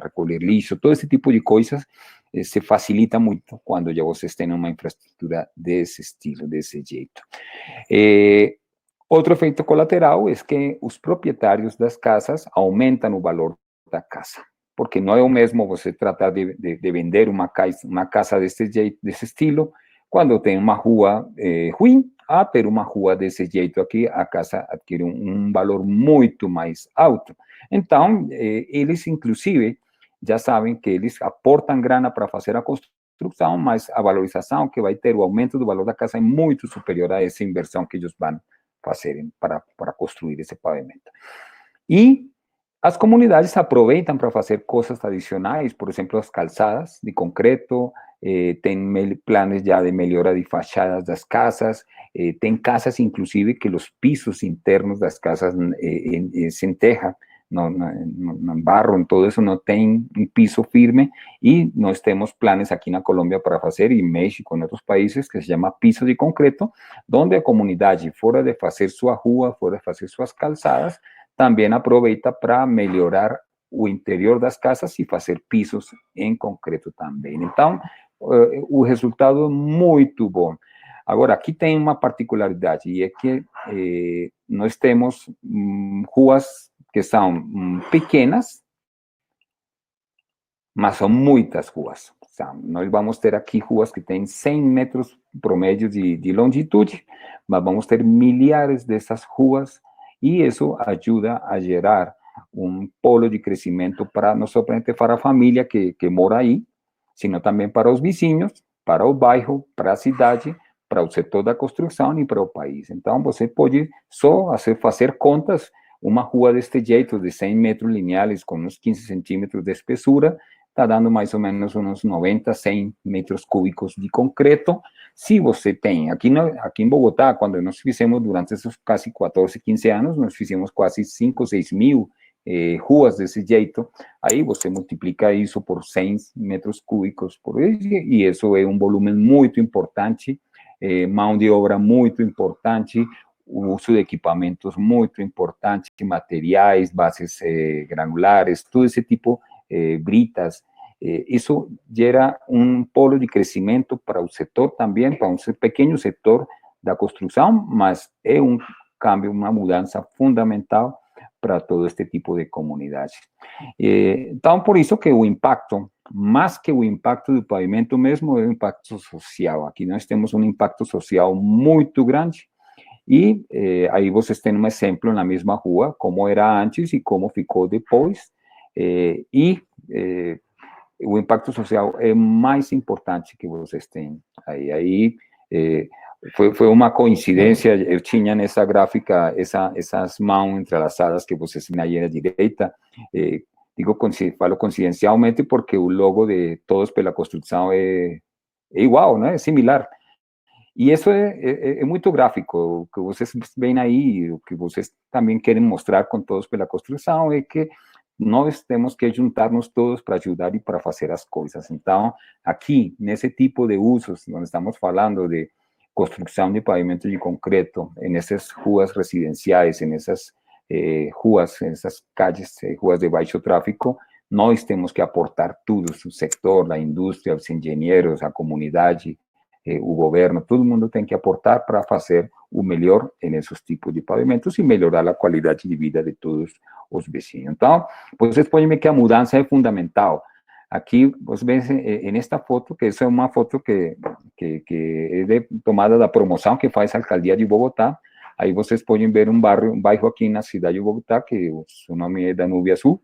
B: recolher lixo, todo esse tipo de coisas se facilita muito quando já vocês têm uma infraestrutura desse estilo, desse jeito. Outro efeito colateral é que os proprietários das casas aumentam o valor da casa. porque não é o mesmo você tratar de vender uma casa desse estilo, quando tem uma rua ruim, ter uma rua desse jeito aqui, a casa adquire um valor muito mais alto. Então, eles, inclusive, já sabem que eles aportam grana para fazer a construção, mas a valorização que vai ter, o aumento do valor da casa é muito superior a essa inversão que eles vão fazer para construir esse pavimento. E as comunidades aproveitam para fazer coisas adicionais, por exemplo, as calçadas de concreto, tem planos já de melhora de fachadas das casas, tem casas, inclusive, que os pisos internos das casas sem terra, no barro, en todo eso, no tem un piso firme, y nós temos planes aquí na Colômbia para fazer, e México, en otros países, que se llama piso de concreto, donde a comunidade, fora de fazer sua rua, fora de fazer suas calçadas, também aproveita para melhorar o interior das casas e fazer pisos em concreto também. Então, o resultado é muito bom. Agora, aqui tem uma particularidade, e é que nós temos ruas que são pequenas, mas são muitas ruas. Nós vamos ter aqui ruas que têm 100 metros promédio de longitude, mas vamos ter milhares dessas ruas, e isso ajuda a gerar um polo de crescimento para não somente para a família que mora aí, sino também para os vizinhos, para o bairro, para a cidade, para o setor da construção e para o país. Então, você pode só fazer contas. Uma rua deste jeito, de 100 metros lineares, com uns 15 centímetros de espessura, está dando mais ou menos uns 90, 100 metros cúbicos de concreto. Se você tem, aqui em Bogotá, quando nós fizemos durante esses quase 14, 15 anos, nós fizemos quase 5, 6 mil ruas desse jeito, aí você multiplica isso por 100 metros cúbicos por isso, e isso é um volume muito importante, mão de obra muito importante, o uso de equipamentos muito importante, materiais, bases granulares, todo esse tipo, britas. Isso gera um polo de crescimento para o setor também, para um pequeno setor da construção, mas é um câmbio, uma mudança fundamental para todo este tipo de comunidade. Então, por isso que o impacto, mais que o impacto do pavimento mesmo, é o impacto social. Aqui nós temos um impacto social muito grande, e aí vocês têm um exemplo na mesma rua, como era antes e como ficou depois, o impacto social é mais importante que vocês têm aí. Foi uma coincidência, eu tinha nessa gráfica essas mãos entrelaçadas que vocês têm aí à direita, falo coincidencialmente porque o logo de Todos pela Construção é igual, né? É similar. E isso é muito gráfico. O que vocês veem aí, o que vocês também querem mostrar com Todos pela Construção é que nós temos que juntar-nos todos para ajudar e para fazer as coisas. Então, aqui, nesse tipo de usos, onde estamos falando de construção de pavimento de concreto, nessas ruas residenciais, nessas ruas, nessas calles, ruas de baixo tráfego, nós temos que aportar tudo, o setor, a indústria, os engenheiros, a comunidade, o governo, todo mundo tem que aportar para fazer o melhor nesses tipos de pavimentos e melhorar a qualidade de vida de todos os vizinhos. Então, vocês podem ver que a mudança é fundamental. Aqui, vocês veem nesta foto, que essa é uma foto que é tomada da promoção que faz a Alcaldia de Bogotá. Aí vocês podem ver um bairro aqui na cidade de Bogotá, que o seu nome é Danúbio Azul.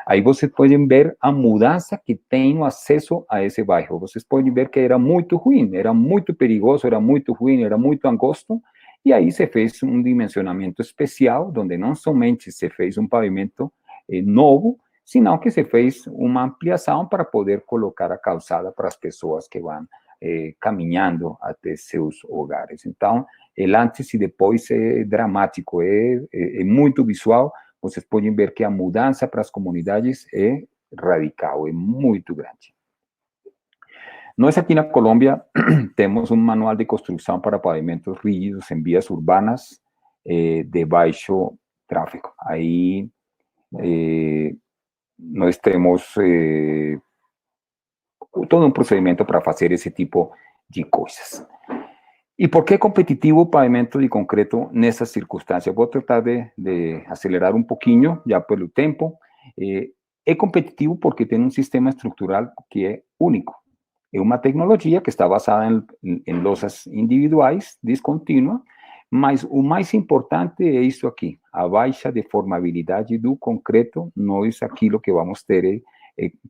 B: Aí vocês podem ver a mudança que tem no acesso a esse bairro. Vocês podem ver que era muito ruim, era muito perigoso, era muito ruim, era muito angosto. E aí se fez um dimensionamento especial, onde não somente se fez um pavimento novo, senão que se fez uma ampliação para poder colocar a calçada para as pessoas que vão caminhando até seus hogares. Então, o antes e depois é dramático, é muito visual. Vocês podem ver que a mudança para as comunidades é radical, é muito grande. Nós aqui na Colômbia temos um manual de construção para pavimentos rígidos em vias urbanas de baixo tráfego. Aí nós temos todo um procedimento para fazer esse tipo de coisas. E por que é competitivo o pavimento de concreto nessas circunstâncias? Vou tratar de acelerar um pouquinho, já pelo tempo. É competitivo porque tem um sistema estrutural que é único. É uma tecnologia que está basada em loças individuais, descontínua, mas o mais importante é isso aqui, a baixa deformabilidade do concreto. Nós, aquilo que vamos ter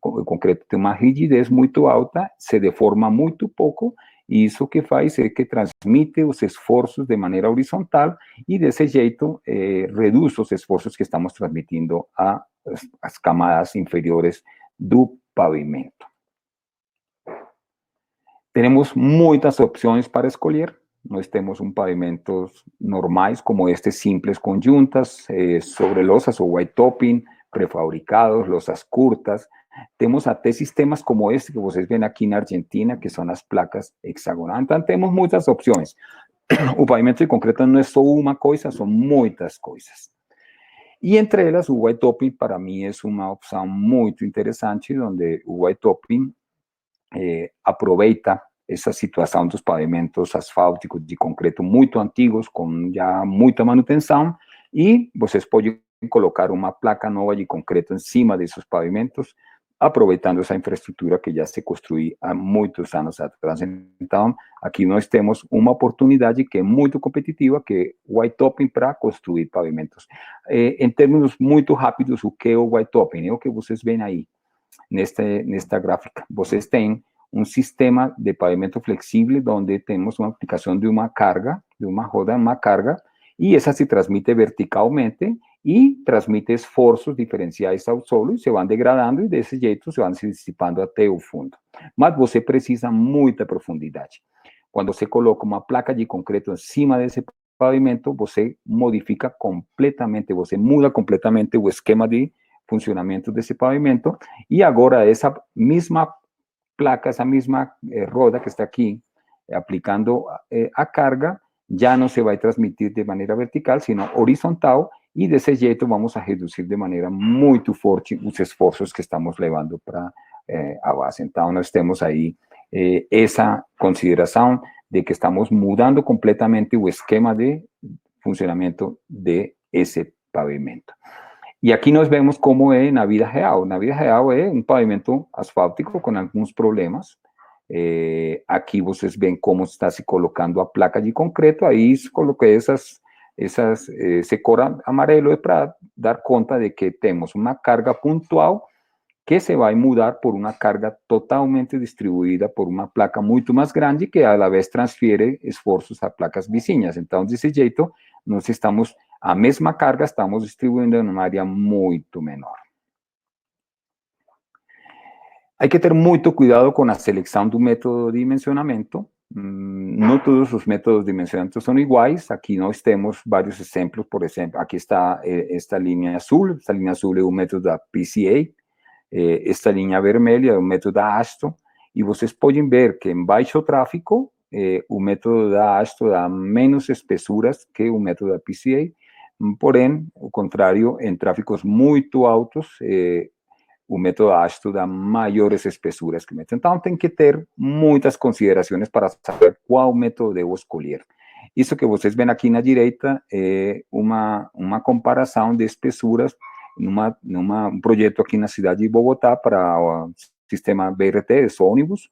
B: o concreto tem uma rigidez muito alta, se deforma muito pouco, e isso que faz é que transmite os esforços de maneira horizontal e, desse jeito, reduz os esforços que estamos transmitindo às camadas inferiores do pavimento. Temos muitas opções para escolher. Nós temos pavimentos normais, como simples com juntas, sobre losas ou white topping, prefabricados, losas curtas. Temos até sistemas como este que vocês veem aqui na Argentina, que são as placas hexagonais. Então, temos muitas opções. O pavimento de concreto não é só uma coisa, são muitas coisas. E entre elas, o white topping, para mim, é uma opção muito interessante, onde o white topping aproveita essa situação dos pavimentos asfálticos de concreto muito antigos, com já muita manutenção, e vocês podem colocar uma placa nova de concreto em cima desses pavimentos, aproveitando essa infraestrutura que já se construiu há muitos anos atrás. Então, aqui nós temos uma oportunidade que é muito competitiva, que é o white topping para construir pavimentos. Em termos muito rápidos, o que é o white topping? É o que vocês veem aí, nesta gráfica. Vocês têm um sistema de pavimento flexível, onde temos uma aplicação de uma carga, de uma roda, uma carga, e essa se transmite verticalmente e transmite esforços diferenciais ao solo e se vão degradando e desse jeito se vão se dissipando até o fundo. Mas você precisa muita profundidade. Quando você coloca uma placa de concreto em cima desse pavimento, você modifica completamente, você muda completamente o esquema de funcionamento desse pavimento, e agora essa mesma placa, essa mesma roda que está aqui, aplicando a carga, já não se vai transmitir de maneira vertical, sino horizontal, e desse jeito vamos a reduzir de maneira muito forte os esforços que estamos levando para a base. Então, nós temos aí essa consideração de que estamos mudando completamente o esquema de funcionamento de esse pavimento. E aqui nós vemos como é na vida real. Na vida real é um pavimento asfáltico com alguns problemas. Aqui vocês veem como está se colocando a placa de concreto. Aí coloquei esse cor amarelo é para dar conta de que temos uma carga pontual que se vai mudar por uma carga totalmente distribuída por uma placa muito mais grande que, a la vez, transfere esforços a placas vizinhas. Então, desse jeito, nós estamos, a mesma carga, estamos distribuindo em uma área muito menor. Hay que ter muito cuidado com a seleção do método de dimensionamento. Não todos os métodos de dimensionamento são iguais. Aqui nós temos vários exemplos. Por exemplo, aqui está esta linha azul. Esta linha azul é o método da PCA. Esta linha vermelha é o método da AASHTO, e vocês podem ver que em baixo tráfego, o método da AASHTO dá menos espessuras que o método da PCA, porém, o contrário, em tráfegos muito altos, o método AASHTO dá maiores espessuras que o método. Então, tem que ter muitas considerações para saber qual método devo escolher. Isso que vocês veem aqui na direita é uma comparação de espessuras um projeto aqui na cidade de Bogotá para o sistema BRT, os ônibus,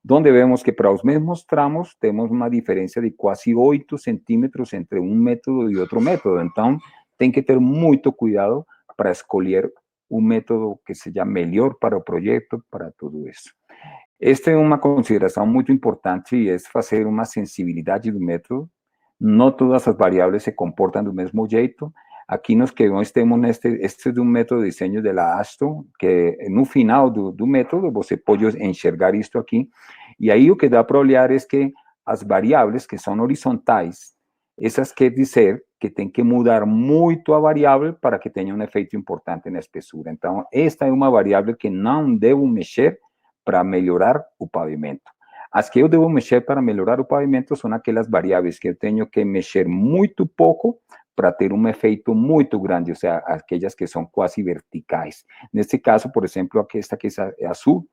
B: onde vemos que para os mesmos tramos temos uma diferença de quase 8 centímetros entre um método e outro método. Então, tem que ter muito cuidado para escolher o método que seja melhor para o projeto, para tudo isso. Esta é uma consideração muito importante, e é fazer uma sensibilidade do método. Não todas as variáveis se comportam do mesmo jeito. Aqui nós temos este é um método de desenho da AASHTO, que no final do método você pode enxergar isto aqui, e aí o que dá para olhar é que as variáveis que são horizontais, essas quer dizer que tem que mudar muito a variável para que tenha um efeito importante na espessura. Então, esta é uma variável que não devo mexer para melhorar o pavimento. As que eu devo mexer para melhorar o pavimento são aquelas variáveis que eu tenho que mexer muito pouco para ter um efeito muito grande, ou seja, aquelas que são quase verticais. Nesse caso, por exemplo, esta que é azul,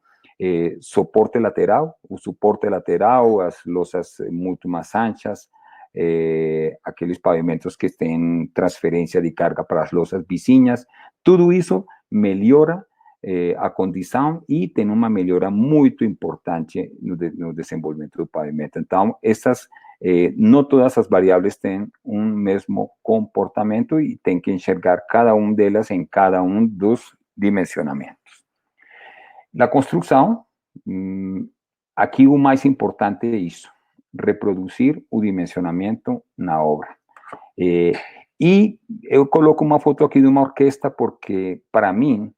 B: suporte lateral, o suporte lateral, as losas muito mais anchas, aqueles pavimentos que têm transferência de carga para as losas vizinhas, tudo isso melhora a condição e tem uma melhora muito importante no desenvolvimento do pavimento. Então, não todas as variáveis têm um mesmo comportamento e tem que enxergar cada uma delas em cada um dos dimensionamentos. Na construção, aqui o mais importante é isso, reproduzir o dimensionamento na obra. E eu coloco uma foto aqui de uma orquestra porque, para mim,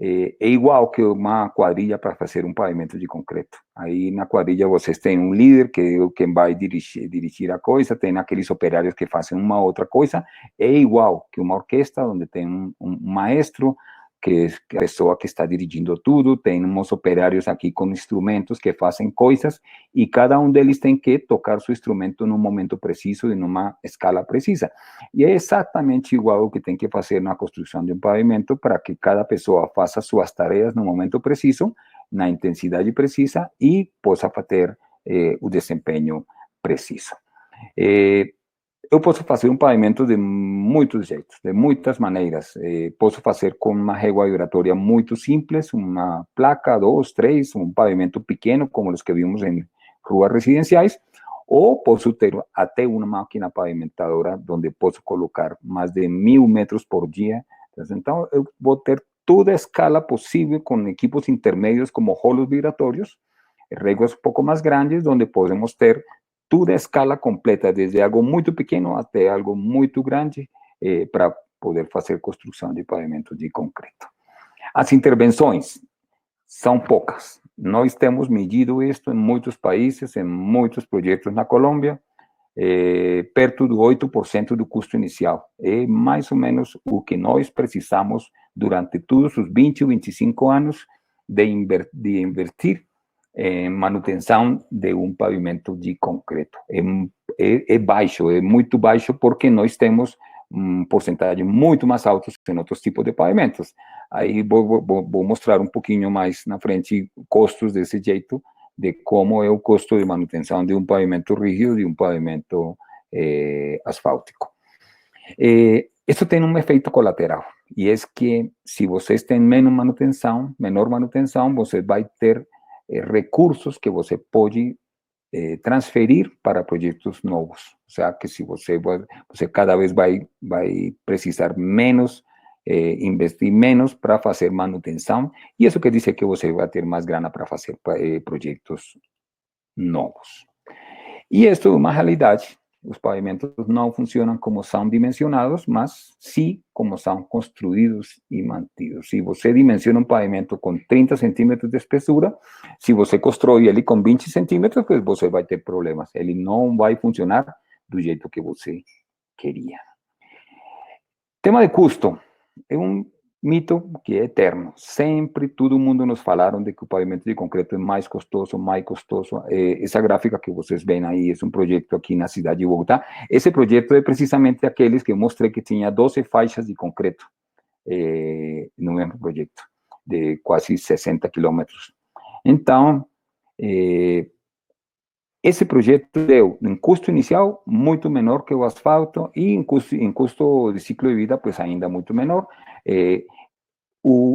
B: é igual que uma quadrilha para fazer um pavimento de concreto. Aí na quadrilha vocês têm um líder, que é quem vai dirigir a coisa, tem aqueles operários que fazem uma outra coisa. É igual que uma orquestra, onde tem um maestro, que é a pessoa que está dirigindo tudo, tem uns operários aqui com instrumentos que fazem coisas, e cada um deles tem que tocar seu instrumento num momento preciso e numa escala precisa. E é exatamente igual o que tem que fazer na construção de um pavimento para que cada pessoa faça suas tarefas no momento preciso, na intensidade precisa e possa ter o desempenho preciso. Eu posso fazer um pavimento de muitos jeitos, de muitas maneiras. Posso fazer com uma régua vibratória muito simples, uma placa, 2, 3, um pavimento pequeno, como os que vimos em ruas residenciais, ou posso ter até uma máquina pavimentadora, onde posso colocar mais de 1.000 metros por dia. Então, eu vou ter toda a escala possível com equipos intermédios como rolos vibratórios, réguas um pouco mais grandes, onde podemos ter toda a escala completa, desde algo muito pequeno até algo muito grande, para poder fazer construção de pavimento de concreto. As intervenções são poucas. Nós temos medido isto em muitos países, em muitos projetos na Colômbia, perto do 8% do custo inicial. É mais ou menos o que nós precisamos durante todos os 20 ou 25 anos de invertir em manutenção de um pavimento de concreto. É baixo, é muito baixo, porque nós temos porcentagem muito mais altos que em outros tipos de pavimentos. Aí vou mostrar um pouquinho mais na frente custos desse jeito, de como é o custo de manutenção de um pavimento rígido e de um pavimento asfáltico. Isso tem um efeito colateral, e é que se vocês têm menor manutenção, você vai ter recursos que você pode transferir para projetos novos. O sea, que se você cada vez vai precisar menos, investir menos para fazer manutenção, e isso quer dizer que você vai ter mais grana para fazer projetos novos. E isso é uma realidade. Os pavimentos não funcionam como são dimensionados, mas sim como são construídos e mantidos. Se você dimensiona um pavimento com 30 centímetros de espessura, se você constrói ele com 20 centímetros, pues você vai ter problemas. Ele não vai funcionar do jeito que você queria. Tema de custo. É um mito que é eterno. Sempre todo mundo nos falaram de que o pavimento de concreto é mais custoso, mais custoso. Essa gráfica que vocês veem aí é um projeto aqui na cidade de Bogotá. Esse projeto é precisamente aqueles que eu mostrei que tinha 12 faixas de concreto no mesmo projeto, de quase 60 quilômetros. Então, esse projeto deu um custo inicial muito menor que o asfalto e em custo de ciclo de vida, pues ainda muito menor.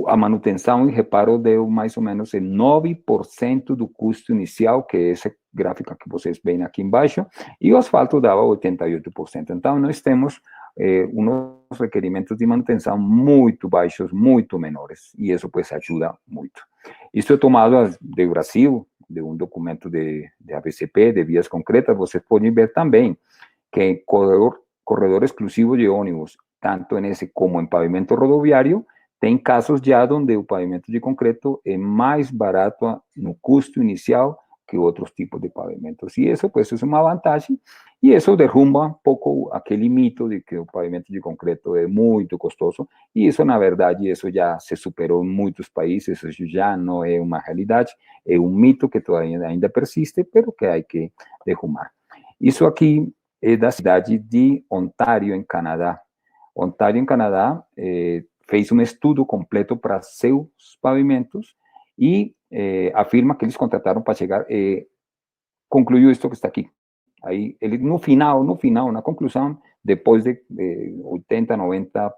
B: A manutenção e reparo deu mais ou menos 9% do custo inicial, que é essa gráfica que vocês veem aqui embaixo, e o asfalto dava 88%. Então, nós temos uns requerimentos de manutenção muito baixos, muito menores, e isso, pues, ajuda muito. Isso é tomado do Brasil, de um documento de ABCP, de vias concretas. Vocês podem ver também que corredor exclusivo de ônibus, tanto nesse como em pavimento rodoviário, tem casos já onde o pavimento de concreto é mais barato no custo inicial que outros tipos de pavimentos. E isso, pues, é uma vantagem, e isso derruba um pouco aquele mito de que o pavimento de concreto é muito custoso, e isso, na verdade, isso já se superou em muitos países, isso já não é uma realidade, é um mito que ainda persiste, mas que há que derrubar. Isso aqui é da cidade de Ontário, em Canadá. Ontário, em Canadá, fez um estudo completo para seus pavimentos e afirma que eles contrataram para chegar, concluiu isto que está aqui. Aí, ele, no final, na conclusão, depois de 80, 90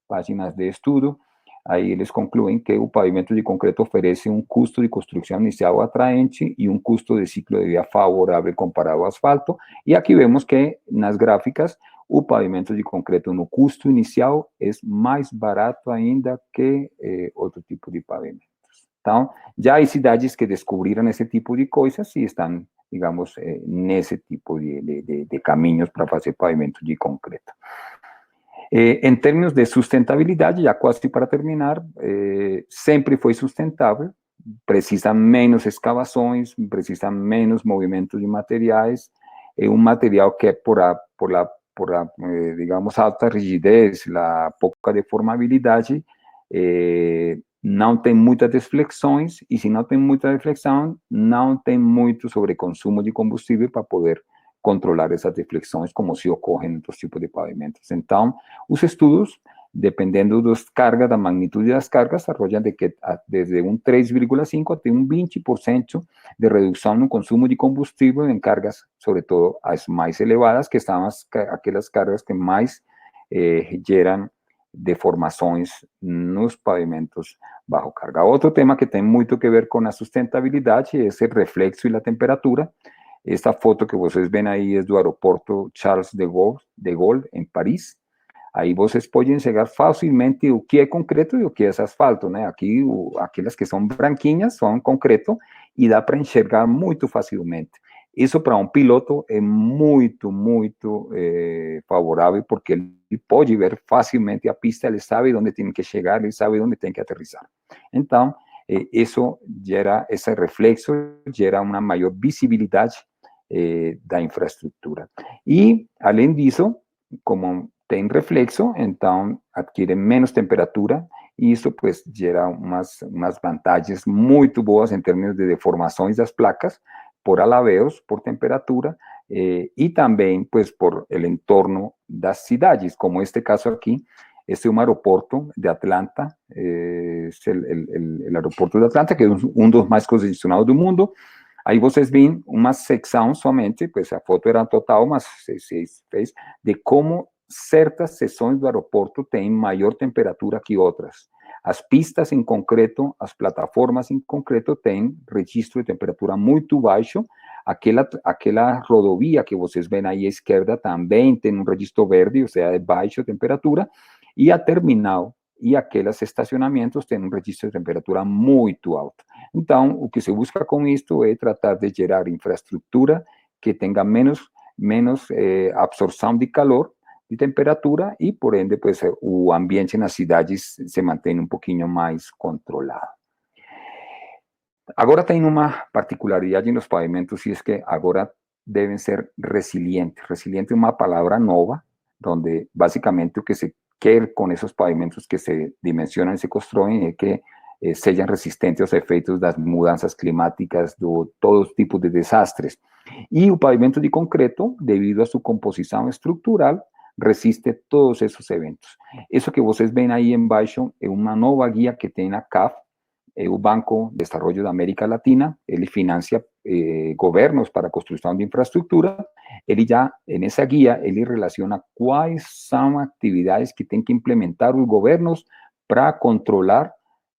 B: páginas de estudo, aí eles concluem que o pavimento de concreto oferece um custo de construção inicial atraente e um custo de ciclo de vida favorável comparado ao asfalto. E aqui vemos que, nas gráficas, o pavimento de concreto no custo inicial é mais barato ainda que outro tipo de pavimento. Então, já há cidades que descobriram esse tipo de coisas e estão, digamos, nesse tipo de caminhos para fazer pavimento de concreto. Em termos de sustentabilidade, já quase para terminar, sempre foi sustentável, precisa menos escavações, precisa menos movimentos de materiais, é um material que é por a digamos, alta rigidez, a pouca deformabilidade, não tem muitas desflexões, e se não tem muita deflexão, não tem muito sobreconsumo de combustível para poder controlar essas deflexões, como se ocorre em outros tipos de pavimentos. Então, os estudos, dependendo das cargas, da magnitude das cargas, arrojan de que desde um 3,5 até um 20% de redução no consumo de combustível em cargas, sobretudo as mais elevadas, que são aquelas cargas que mais geram deformações nos pavimentos bajo carga. Outro tema que tem muito que ver com a sustentabilidade é esse reflexo e a temperatura. Esta foto que vocês veem aí é do aeroporto Charles de Gaulle, em Paris. Aí vocês podem enxergar facilmente o que é concreto e o que é asfalto, né? Aqui, aquelas que são branquinhas são concreto e dá para enxergar muito facilmente. Isso para um piloto é muito, muito favorável, porque ele pode ver facilmente a pista, ele sabe onde tem que chegar, ele sabe onde tem que aterrissar. Então, isso gera, esse reflexo gera uma maior visibilidade da infraestrutura. E, além disso, como tem reflexo, então adquire menos temperatura, e isso pues gera umas vantagens muito boas em termos de deformações das placas, por alaveos, por temperatura, e também pues por el entorno das cidades, como este caso aqui. Este es un aeropuerto de Atlanta, es el aeropuerto de Atlanta, que es um dos mais congestionados do mundo. Aí vocês veem uma secção somente, pois a foto era total, mas se fez, de como certas seções do aeroporto têm maior temperatura que outras. As pistas em concreto, as plataformas em concreto têm registro de temperatura muito baixo. Aquela rodovia que vocês veem aí à esquerda também tem um registro verde, ou seja, de baixa temperatura. E a terminal e aqueles estacionamentos têm um registro de temperatura muito alto. Então, o que se busca com isto é tratar de gerar infraestrutura que tenha menos absorção de calor, de temperatura, e, por ende, pues, o ambiente nas cidades se mantém um pouquinho mais controlado. Agora tem uma particularidade nos pavimentos, e é que agora devem ser resilientes. Resiliente é uma palavra nova, onde, basicamente, o que se quer com esses pavimentos que se dimensionam e se constroem é que sejam resistentes aos efeitos das mudanças climáticas, de todo tipo de desastres. E o pavimento de concreto, devido a sua composição estrutural, resiste todos esses eventos. Isso que vocês veem aí embaixo é uma nova guia que tem a CAF, o Banco de Desarrollo da América Latina. Ele financia governos para a construção de infraestrutura. Ele já, nessa guia, ele relaciona quais são atividades que tem que implementar os governos para controlar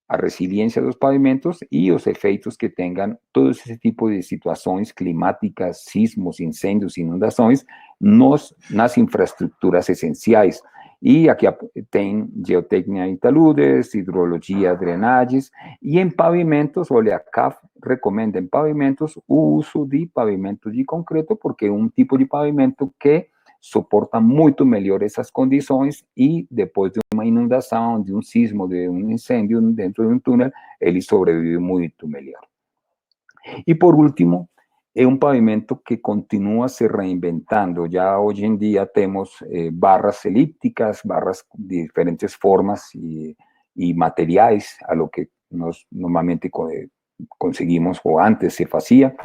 B: a resiliência dos pavimentos e os efeitos que tenham todo esse tipo de situações climáticas, sismos, incêndios, inundações, nas infraestruturas essenciais. E aqui tem geotecnia e taludes, hidrologia, drenagens, e em pavimentos, olha, a CAF recomenda em pavimentos o uso de pavimento de concreto, porque é um tipo de pavimento que suporta muito melhor essas condições e depois de uma inundação, de um sismo, de um incêndio dentro de um túnel, ele sobrevive muito melhor. E por último, é um pavimento que continua se reinventando. Já hoje em dia temos barras elípticas, barras de diferentes formas e materiais, a lo que nós normalmente conseguimos, ou antes se fazia.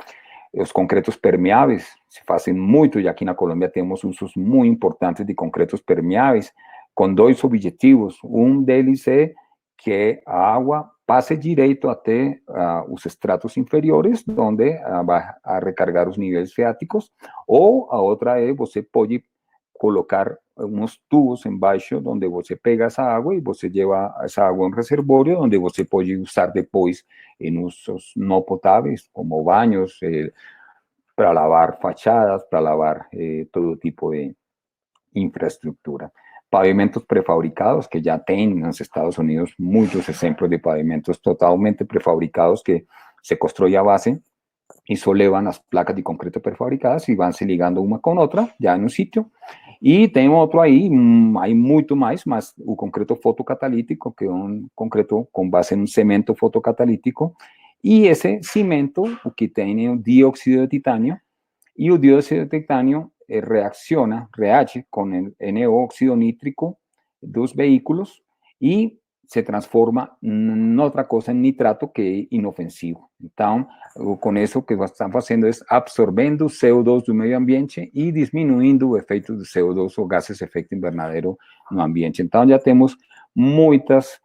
B: Os concretos permeáveis se fazem muito, e aqui na Colômbia temos usos muito importantes de concretos permeáveis, com dois objetivos. Um deles é que a água passe direito até os estratos inferiores, onde vai a recargar os níveis freáticos, ou a outra é você pode colocar unos tubos embaixo onde você pega essa água e você leva essa água a um reservório onde você pode usar depois em usos não potáveis, como banhos, para lavar fachadas, para lavar todo tipo de infraestructura. Pavimentos prefabricados, que ya tienen en los Estados Unidos muchos ejemplos de pavimentos totalmente prefabricados que se construye a base y solevan las placas de concreto prefabricadas y van se ligando una con otra ya en un sitio. Y tenemos otro ahí, hay mucho más un concreto fotocatalítico, que es un concreto con base en un cemento fotocatalítico, y ese cemento, que tiene un dióxido de titanio, y el dióxido de titanio reage con el NO óxido nítrico dos vehículos y se transforma en otra cosa, en nitrato, que es inofensivo. Entonces, con eso que están haciendo es absorbiendo CO2 del medio ambiente y disminuyendo el efecto de CO2 o gases de efecto invernadero en el ambiente. Entonces, ya tenemos muchas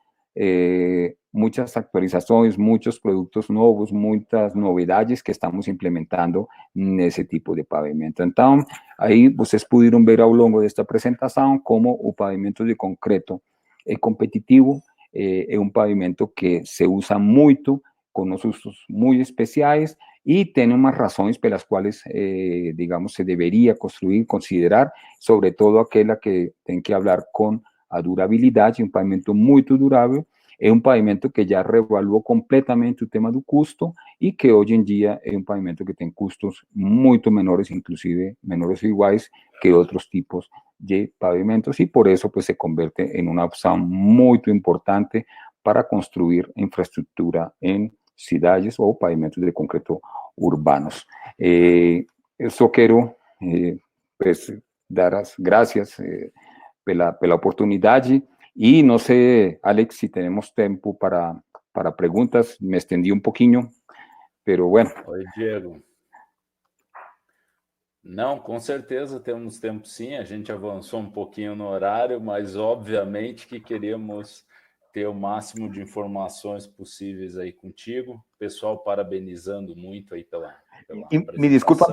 B: actualizaciones, muchos productos nuevos, muchas novedades que estamos implementando en ese tipo de pavimento. Entonces, ahí ustedes pudieron ver a lo largo de esta presentación cómo el pavimento de concreto es competitivo, es un pavimento que se usa mucho, con unos usos muy especiales y tiene unas razones por las cuales, digamos, se debería construir, considerar, sobre todo aquella que tiene que hablar con a durabilidade, un pavimento muy durable. Es un pavimento que ya reevaluó completamente el tema del custo y que hoy en día es un pavimento que tiene costos mucho menores, inclusive menores o iguales que otros tipos de pavimentos, y por eso pues se convierte en una opción muy importante para construir infraestructura en ciudades o pavimentos de concreto urbanos. Eso quiero pues dar las gracias pela oportunidad. Y no sé, Alex, si tenemos tiempo para preguntas. Me extendí un poquinho, pero bueno.
A: Oi, Diego. Não, com certeza temos tempo sim, a gente avançou um pouquinho no horário, mas obviamente que queremos ter o máximo de informações possíveis aí contigo. Pessoal, parabenizando muito aí pela
B: Me desculpa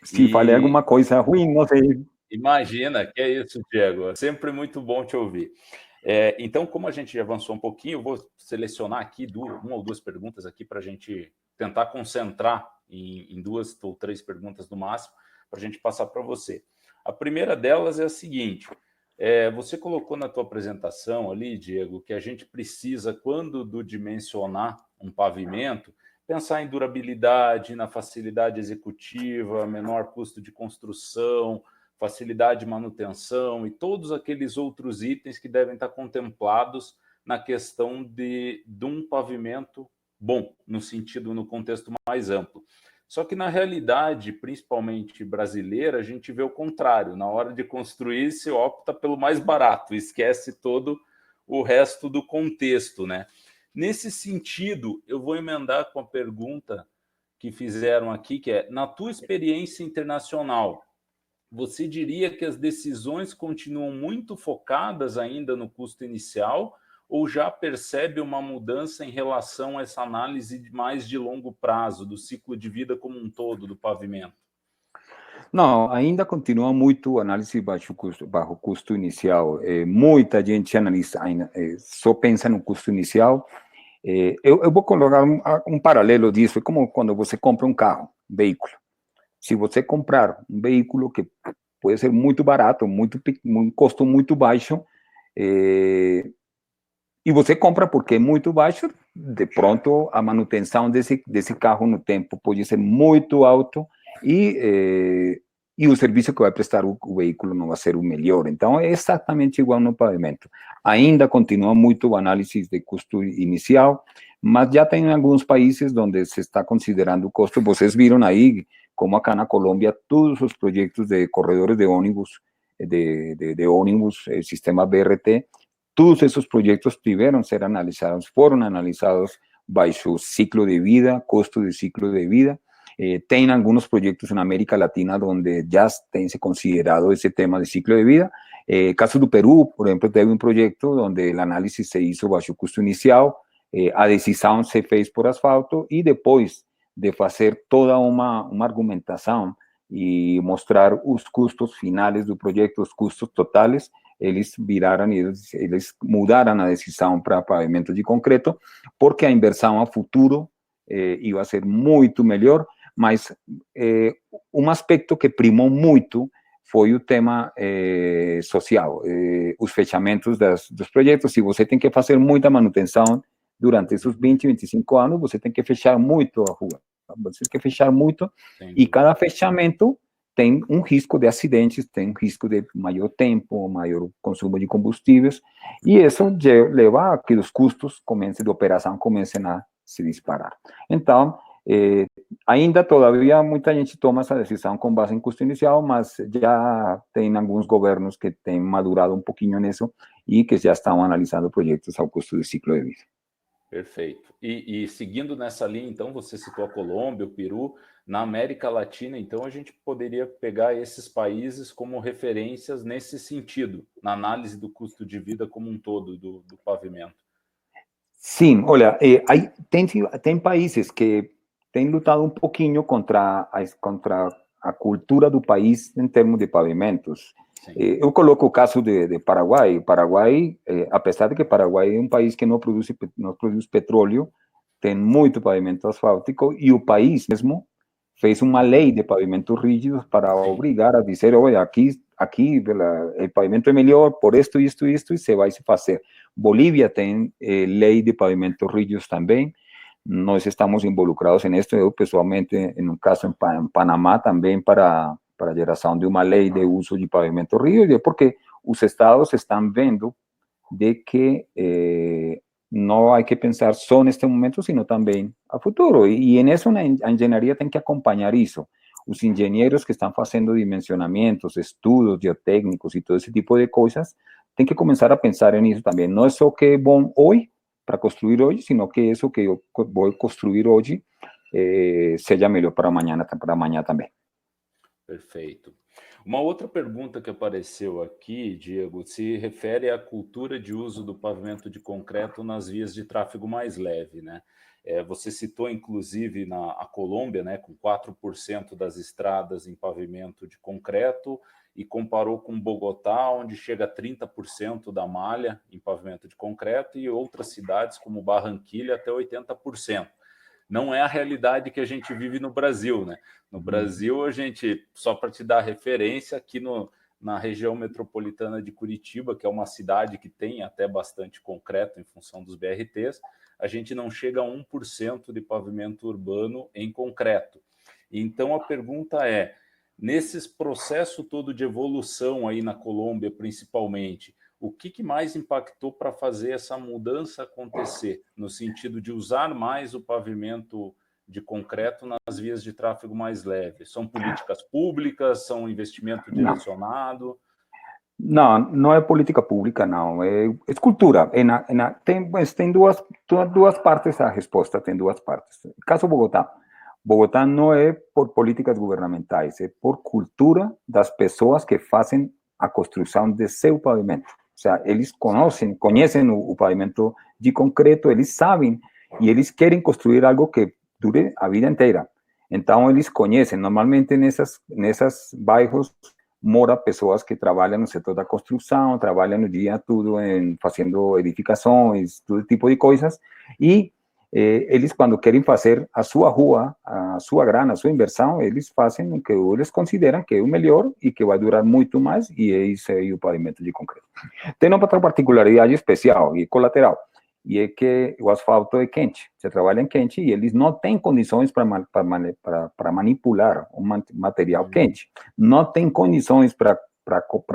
B: se falei alguma coisa ruim, não sei.
A: Imagina, que é isso, Diego. É sempre muito bom te ouvir. Então, como a gente já avançou um pouquinho, eu vou selecionar aqui uma ou duas perguntas aqui para a gente tentar concentrar em 2 ou 3 perguntas no máximo, para a gente passar para você. A primeira delas é a seguinte: você colocou na tua apresentação ali, Diego, que a gente precisa, quando do dimensionar um pavimento, pensar em durabilidade, na facilidade executiva, menor custo de construção, facilidade de manutenção e todos aqueles outros itens que devem estar contemplados na questão de um pavimento bom, no contexto mais amplo. Só que na realidade, principalmente brasileira, a gente vê o contrário. Na hora de construir, se opta pelo mais barato, esquece todo o resto do contexto, né? Nesse sentido, eu vou emendar com a pergunta que fizeram aqui, que é: na tua experiência internacional, você diria que as decisões continuam muito focadas ainda no custo inicial ou já percebe uma mudança em relação a essa análise mais de longo prazo, do ciclo de vida como um todo do pavimento?
B: Não, ainda continua muito análise baixo custo inicial. Muita gente analisa, só pensa no custo inicial. Eu vou colocar um paralelo disso. É como quando você compra um carro, um veículo. Se você comprar um veículo que pode ser muito barato, um custo muito baixo, e você compra porque é muito baixo, de pronto a manutenção desse carro no tempo pode ser muito alto e o serviço que vai prestar o veículo não vai ser o melhor. Então, é exatamente igual no pavimento. Ainda continua muito a análise de custo inicial, mas já tem alguns países onde se está considerando o custo. Vocês viram aí, como acá na Colômbia, todos os projetos de corredores de ônibus, sistema BRT, todos esos proyectos debieron ser analizados, fueron analizados bajo ciclo de vida, costo de ciclo de vida. Tienen algunos proyectos en América Latina donde ya se considerado ese tema de ciclo de vida. Caso de Perú, por ejemplo, tiene un proyecto donde el análisis se hizo bajo custo inicial, a decisión se fez por asfalto y después de hacer toda una argumentación e mostrar os custos finais do projeto, os custos totais, eles viraram e eles mudaram a decisão para pavimento de concreto, porque a inversão a futuro ia ser muito melhor, mas um aspecto que primou muito foi o tema social, os fechamentos dos projetos. Se você tem que fazer muita manutenção durante esses 20, 25 anos, você tem que fechar muito a rua. Você tem que fechar muito, e cada fechamento tem um risco de acidentes, tem um risco de maior tempo, maior consumo de combustíveis, e isso leva a que os custos de operação comecem a se disparar. Então, ainda todavía muita gente toma essa decisão com base em custo inicial, mas já tem alguns governos que têm madurado um pouquinho nisso e que já estão analisando projetos ao custo de ciclo de vida.
A: Perfeito. E seguindo nessa linha, então, você citou a Colômbia, o Peru, na América Latina, então a gente poderia pegar esses países como referências nesse sentido, na análise do custo de vida como um todo do pavimento.
B: Sim, olha, tem países que têm lutado um pouquinho contra a cultura do país em termos de pavimentos. Eu coloco o caso de Paraguai. Paraguai, apesar de que Paraguai é um país que não produz petróleo, tem muito pavimento asfáltico, e o país mesmo fez uma lei de pavimentos rígidos para obrigar a dizer, olha, aqui o pavimento é melhor por isto, isto, isto, e se vai se fazer. Bolívia tem lei de pavimentos rígidos também. Nós estamos involucrados em isso. Eu, pessoalmente, em um caso em Panamá, também para a geração de uma lei de uso de pavimentos rígidos, porque os estados estão vendo de que não há que pensar só neste momento, sino também a futuro. E nisso a engenharia tem que acompanhar isso. Os engenheiros que estão fazendo dimensionamentos, estudos geotécnicos e todo esse tipo de coisas, têm que começar a pensar nisso também. Não é só que é bom hoje, para construir hoje, sino que isso que eu vou construir hoje seja melhor para amanhã também.
A: Perfeito. Uma outra pergunta que apareceu aqui, Diego, se refere à cultura de uso do pavimento de concreto nas vias de tráfego mais leve, né? Você citou, inclusive, a Colômbia, né, com 4% das estradas em pavimento de concreto, e comparou com Bogotá, onde chega a 30% da malha em pavimento de concreto, e outras cidades, como Barranquilla, até 80%. Não é a realidade que a gente vive no Brasil, né? No Brasil, a gente, só para te dar referência, aqui na região metropolitana de Curitiba, que é uma cidade que tem até bastante concreto em função dos BRTs, a gente não chega a 1% de pavimento urbano em concreto. Então, a pergunta é, nesses processo todo de evolução aí na Colômbia, principalmente, o que mais impactou para fazer essa mudança acontecer, no sentido de usar mais o pavimento de concreto nas vias de tráfego mais leve? São políticas públicas, são investimento direcionado?
B: Não é política pública, não. É cultura. Tem duas partes a resposta, tem duas partes. Caso Bogotá. Bogotá não é por políticas governamentais, é por cultura das pessoas que fazem a construção de seu pavimento. O sea, eles conhecem o pavimento de concreto, eles sabem, e eles querem construir algo que dure a vida inteira. Então, eles conhecem. Normalmente, nessas bairros, mora pessoas que trabalham no setor da construção, trabalham o dia todo fazendo edificações, todo tipo de coisas, e eles, quando querem fazer a sua rua, a sua grana, a sua inversão, eles fazem o que eles consideram que é o melhor e que vai durar muito mais, e é isso aí o pavimento de concreto. Tem uma outra particularidade especial e colateral, e é que o asfalto é quente, se trabalha em quente, e eles não têm condições para manipular um material quente, não têm condições para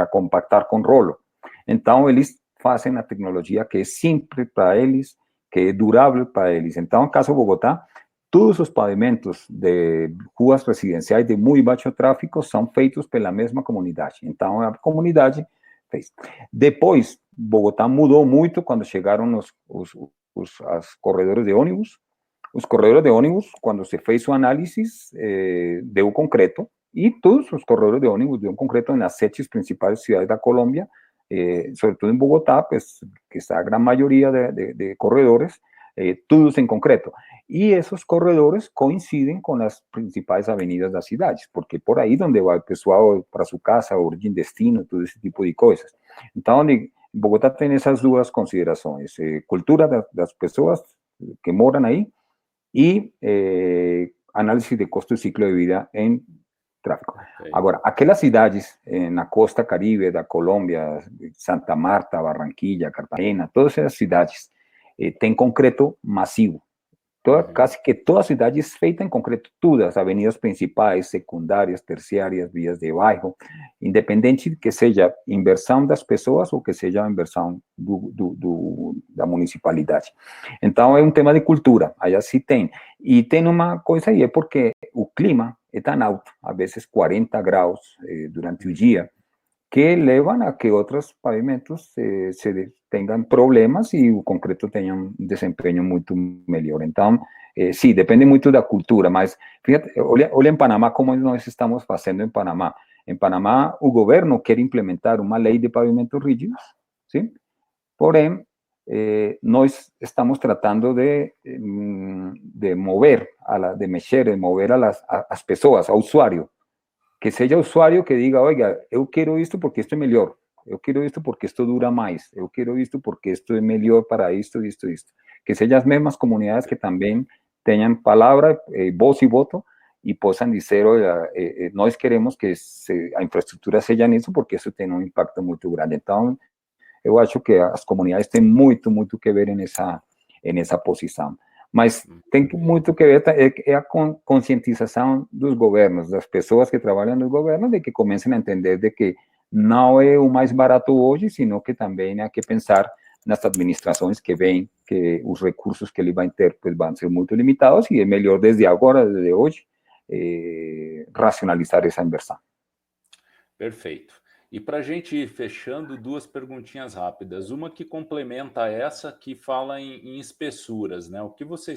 B: compactar com rolo. Então, eles fazem a tecnologia que é simples para eles, que é durável para eles. Então, no caso de Bogotá, todos os pavimentos de ruas residenciais de muito baixo tráfego são feitos pela mesma comunidade. Então, a comunidade fez. Depois, Bogotá mudou muito quando chegaram os corredores de ônibus. Os corredores de ônibus, quando se fez o análise, deu concreto, e todos os corredores de ônibus deu concreto nas 7 principais cidades da Colômbia, sobre todo en Bogotá, pues, que está a gran mayoría de corredores, todos en concreto. y esos corredores coinciden con las principales avenidas de las ciudades, porque por ahí donde va el pessoal para su casa, origen, destino, todo ese tipo de cosas. Entonces, Bogotá tiene esas duas consideraciones, cultura de las personas que moran ahí y análisis de costo y ciclo de vida en tráfico.
A: Okay.
B: Agora, aquelas cidades na costa caribe da Colômbia, Santa Marta, Barranquilla, Cartagena, todas essas cidades têm concreto massivo. Casi que toda a cidade é feita em concreto, todas, avenidas principais, secundárias, terciárias, vias de bairro, independente de que seja inversão das pessoas ou que seja inversão da municipalidade. Então, é um tema de cultura, aí sim tem. E tem uma coisa aí, é porque o clima é tão alto, às vezes 40 graus durante o dia, que levan a que otros pavimentos tengan problemas y el concreto tenga un desempeño mucho mejor. Entonces, sí, depende mucho de la cultura, mas fíjate, olha en Panamá como nos estamos haciendo en Panamá. En Panamá, el gobierno quiere implementar una ley de pavimentos rígidos, ¿sí? Porém, nós estamos tratando de mover, de mexer, de mover a las pessoas, ao usuário, que seja usuário que diga, oiga, eu quero isto porque isto é melhor, eu quero isto porque isto dura mais, eu quero isto porque isto é melhor para isto, isto, isto. Que sejam as mesmas comunidades que também tenham palavra, voz e voto, e possam dizer, olha, nós queremos que a infraestrutura seja nisso porque isso tem um impacto muito grande. Então, eu acho que as comunidades têm muito, muito que ver nessa posição. Mas tem muito que ver é a conscientização dos governos, das pessoas que trabalham no governo, de que comecem a entender de que não é o mais barato hoje, sino que também há que pensar nas administrações que vêm, que os recursos que ele vai ter pues, vão ser muito limitados e é melhor desde agora, desde hoje, racionalizar essa inversão.
A: Perfeito. E para a gente ir fechando, duas perguntinhas rápidas. Uma que complementa essa, que fala em espessuras, né? O que você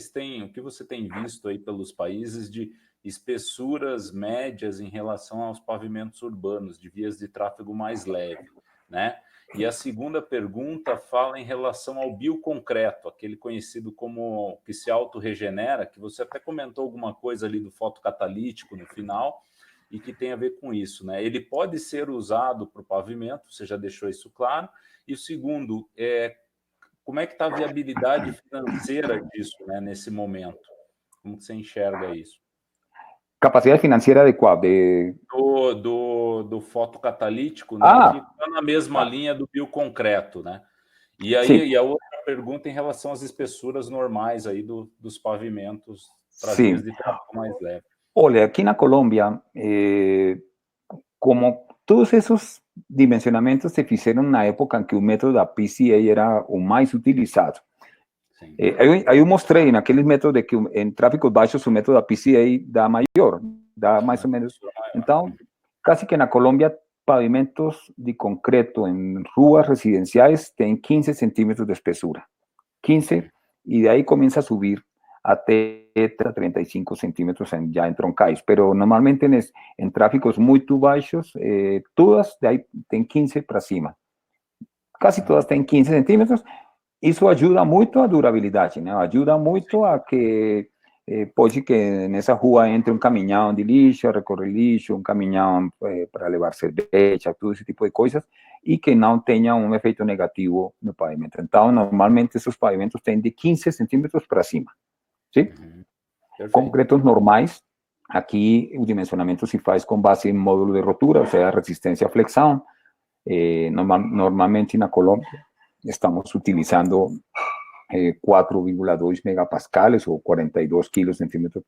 A: tem visto aí pelos países de espessuras médias em relação aos pavimentos urbanos, de vias de tráfego mais leve, né? E a segunda pergunta fala em relação ao bioconcreto, aquele conhecido como que se autorregenera, que você até comentou alguma coisa ali do fotocatalítico no final, e que tem a ver com isso, né? Ele pode ser usado para o pavimento, você já deixou isso claro. E o segundo, como é que está a viabilidade financeira disso, né, nesse momento? Como você enxerga isso?
B: Capacidade financeira de qual?
A: Do fotocatalítico, né, que está na mesma linha do bioconcreto, né? E aí, e a outra pergunta em relação às espessuras normais aí dos pavimentos para vias de tráfego mais leve.
B: Olha, aqui na Colômbia, como todos esses dimensionamentos se fizeram na época em que o método da PCA era o mais utilizado. Aí eu mostrei naqueles métodos de que em tráfegos baixos o método da PCA dá maior, dá mais ou menos. Então, quase que na Colômbia, pavimentos de concreto em ruas residenciais têm 15 centímetros de espessura. 15, e daí começa a subir até 35 centímetros já em troncais, pero normalmente em tráficos muito baixos, todas daí tem 15 para cima. Quase todas têm 15 centímetros. Isso ajuda muito a durabilidade, né? Ajuda muito a que pode que nessa rua entre um caminhão de lixo, recorrer lixo, um caminhão para levar cerveja, todo esse tipo de coisas, e que não tenha um efeito negativo no pavimento. Então, normalmente, esses pavimentos têm de 15 centímetros para cima. ¿Sí? Concretos normais, aqui o dimensionamento se faz com base em módulo de rotura, ou seja, resistência à flexão. Normalmente na Colômbia estamos utilizando 4,2 megapascales ou 42 quilos centímetro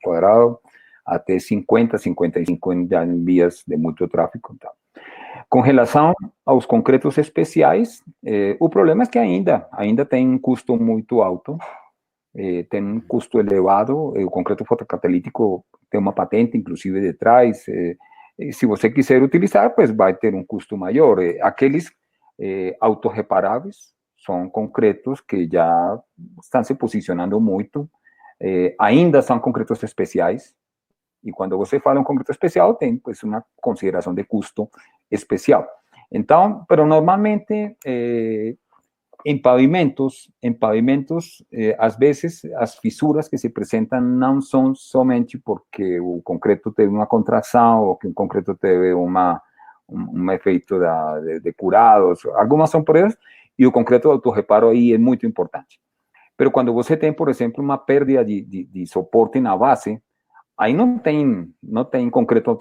B: quadrado, até 50, 55 em vias de muito tráfego. Então. Com relação aos concretos especiais, o problema é que ainda tem um custo muito alto. Tem um custo elevado, o concreto fotocatalítico tem uma patente, inclusive, de trás, e se você quiser utilizar, pues vai ter um custo maior. Aqueles autorreparáveis são concretos que já estão se posicionando muito, ainda são concretos especiais, e quando você fala em concreto especial, tem pues uma consideração de custo especial. Então, pero normalmente, Em pavimentos, às vezes, as fissuras que se apresentam não são somente porque o concreto teve uma contração ou que o concreto teve um efeito de curados. Algumas são por isso, e o concreto de autorreparo aí é muito importante. Pero quando você tem, por exemplo, uma perda de suporte na base, aí não tem concreto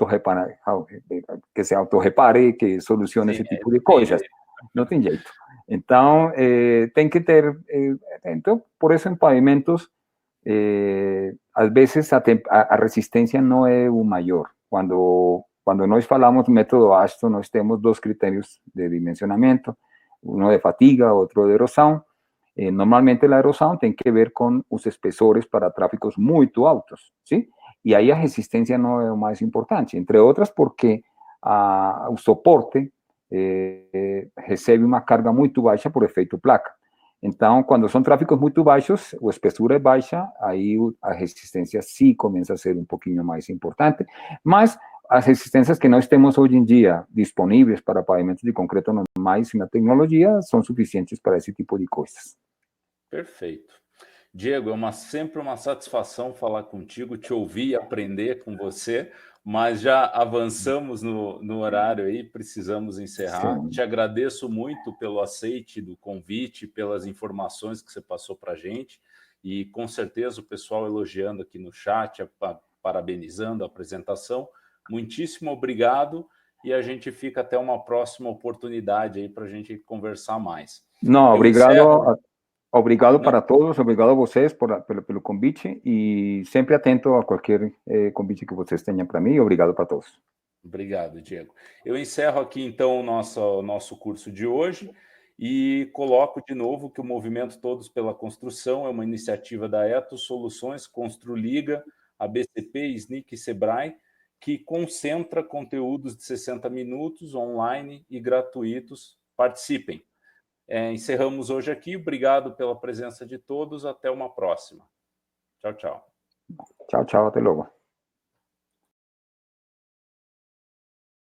B: que se autorrepare, que solucione esse tipo de coisas. Não tem jeito. Então, tem que ter... então, por isso, em pavimentos, às vezes, a resistência não é o maior. Quando nós falamos método ASTO, nós temos dois critérios de dimensionamento, um de fatiga, outro de erosão. Normalmente, a erosão tem que ver com os espessores para tráfegos muito altos, ¿sí? E aí a resistência não é o mais importante, entre outras porque o suporte recebe uma carga muito baixa por efeito placa. Então, quando são tráfegos muito baixos, a espessura é baixa, aí a resistência sim começa a ser um pouquinho mais importante, mas as resistências que nós temos hoje em dia disponíveis para pavimentos de concreto normais na tecnologia são suficientes para esse tipo de coisas.
A: Perfeito. Diego, sempre uma satisfação falar contigo, te ouvir e aprender com você, mas já avançamos no horário aí, precisamos encerrar. Sim. Te agradeço muito pelo aceite do convite, pelas informações que você passou para a gente, e com certeza o pessoal elogiando aqui no chat, parabenizando a apresentação. Muitíssimo obrigado, e a gente fica até uma próxima oportunidade aí para a gente conversar mais.
B: Não, obrigado. Obrigado para todos, obrigado a vocês pelo convite e sempre atento a qualquer convite que vocês tenham para mim. Obrigado para todos.
A: Obrigado, Diego. Eu encerro aqui, então, o nosso curso de hoje e coloco de novo que o Movimento Todos pela Construção é uma iniciativa da Etos Soluções, Construliga, ABCP, SNIC e Sebrae, que concentra conteúdos de 60 minutos online e gratuitos. Participem. Encerramos hoje aqui. Obrigado pela presença de todos. Até uma próxima. Tchau, tchau.
B: Tchau, tchau. Até logo.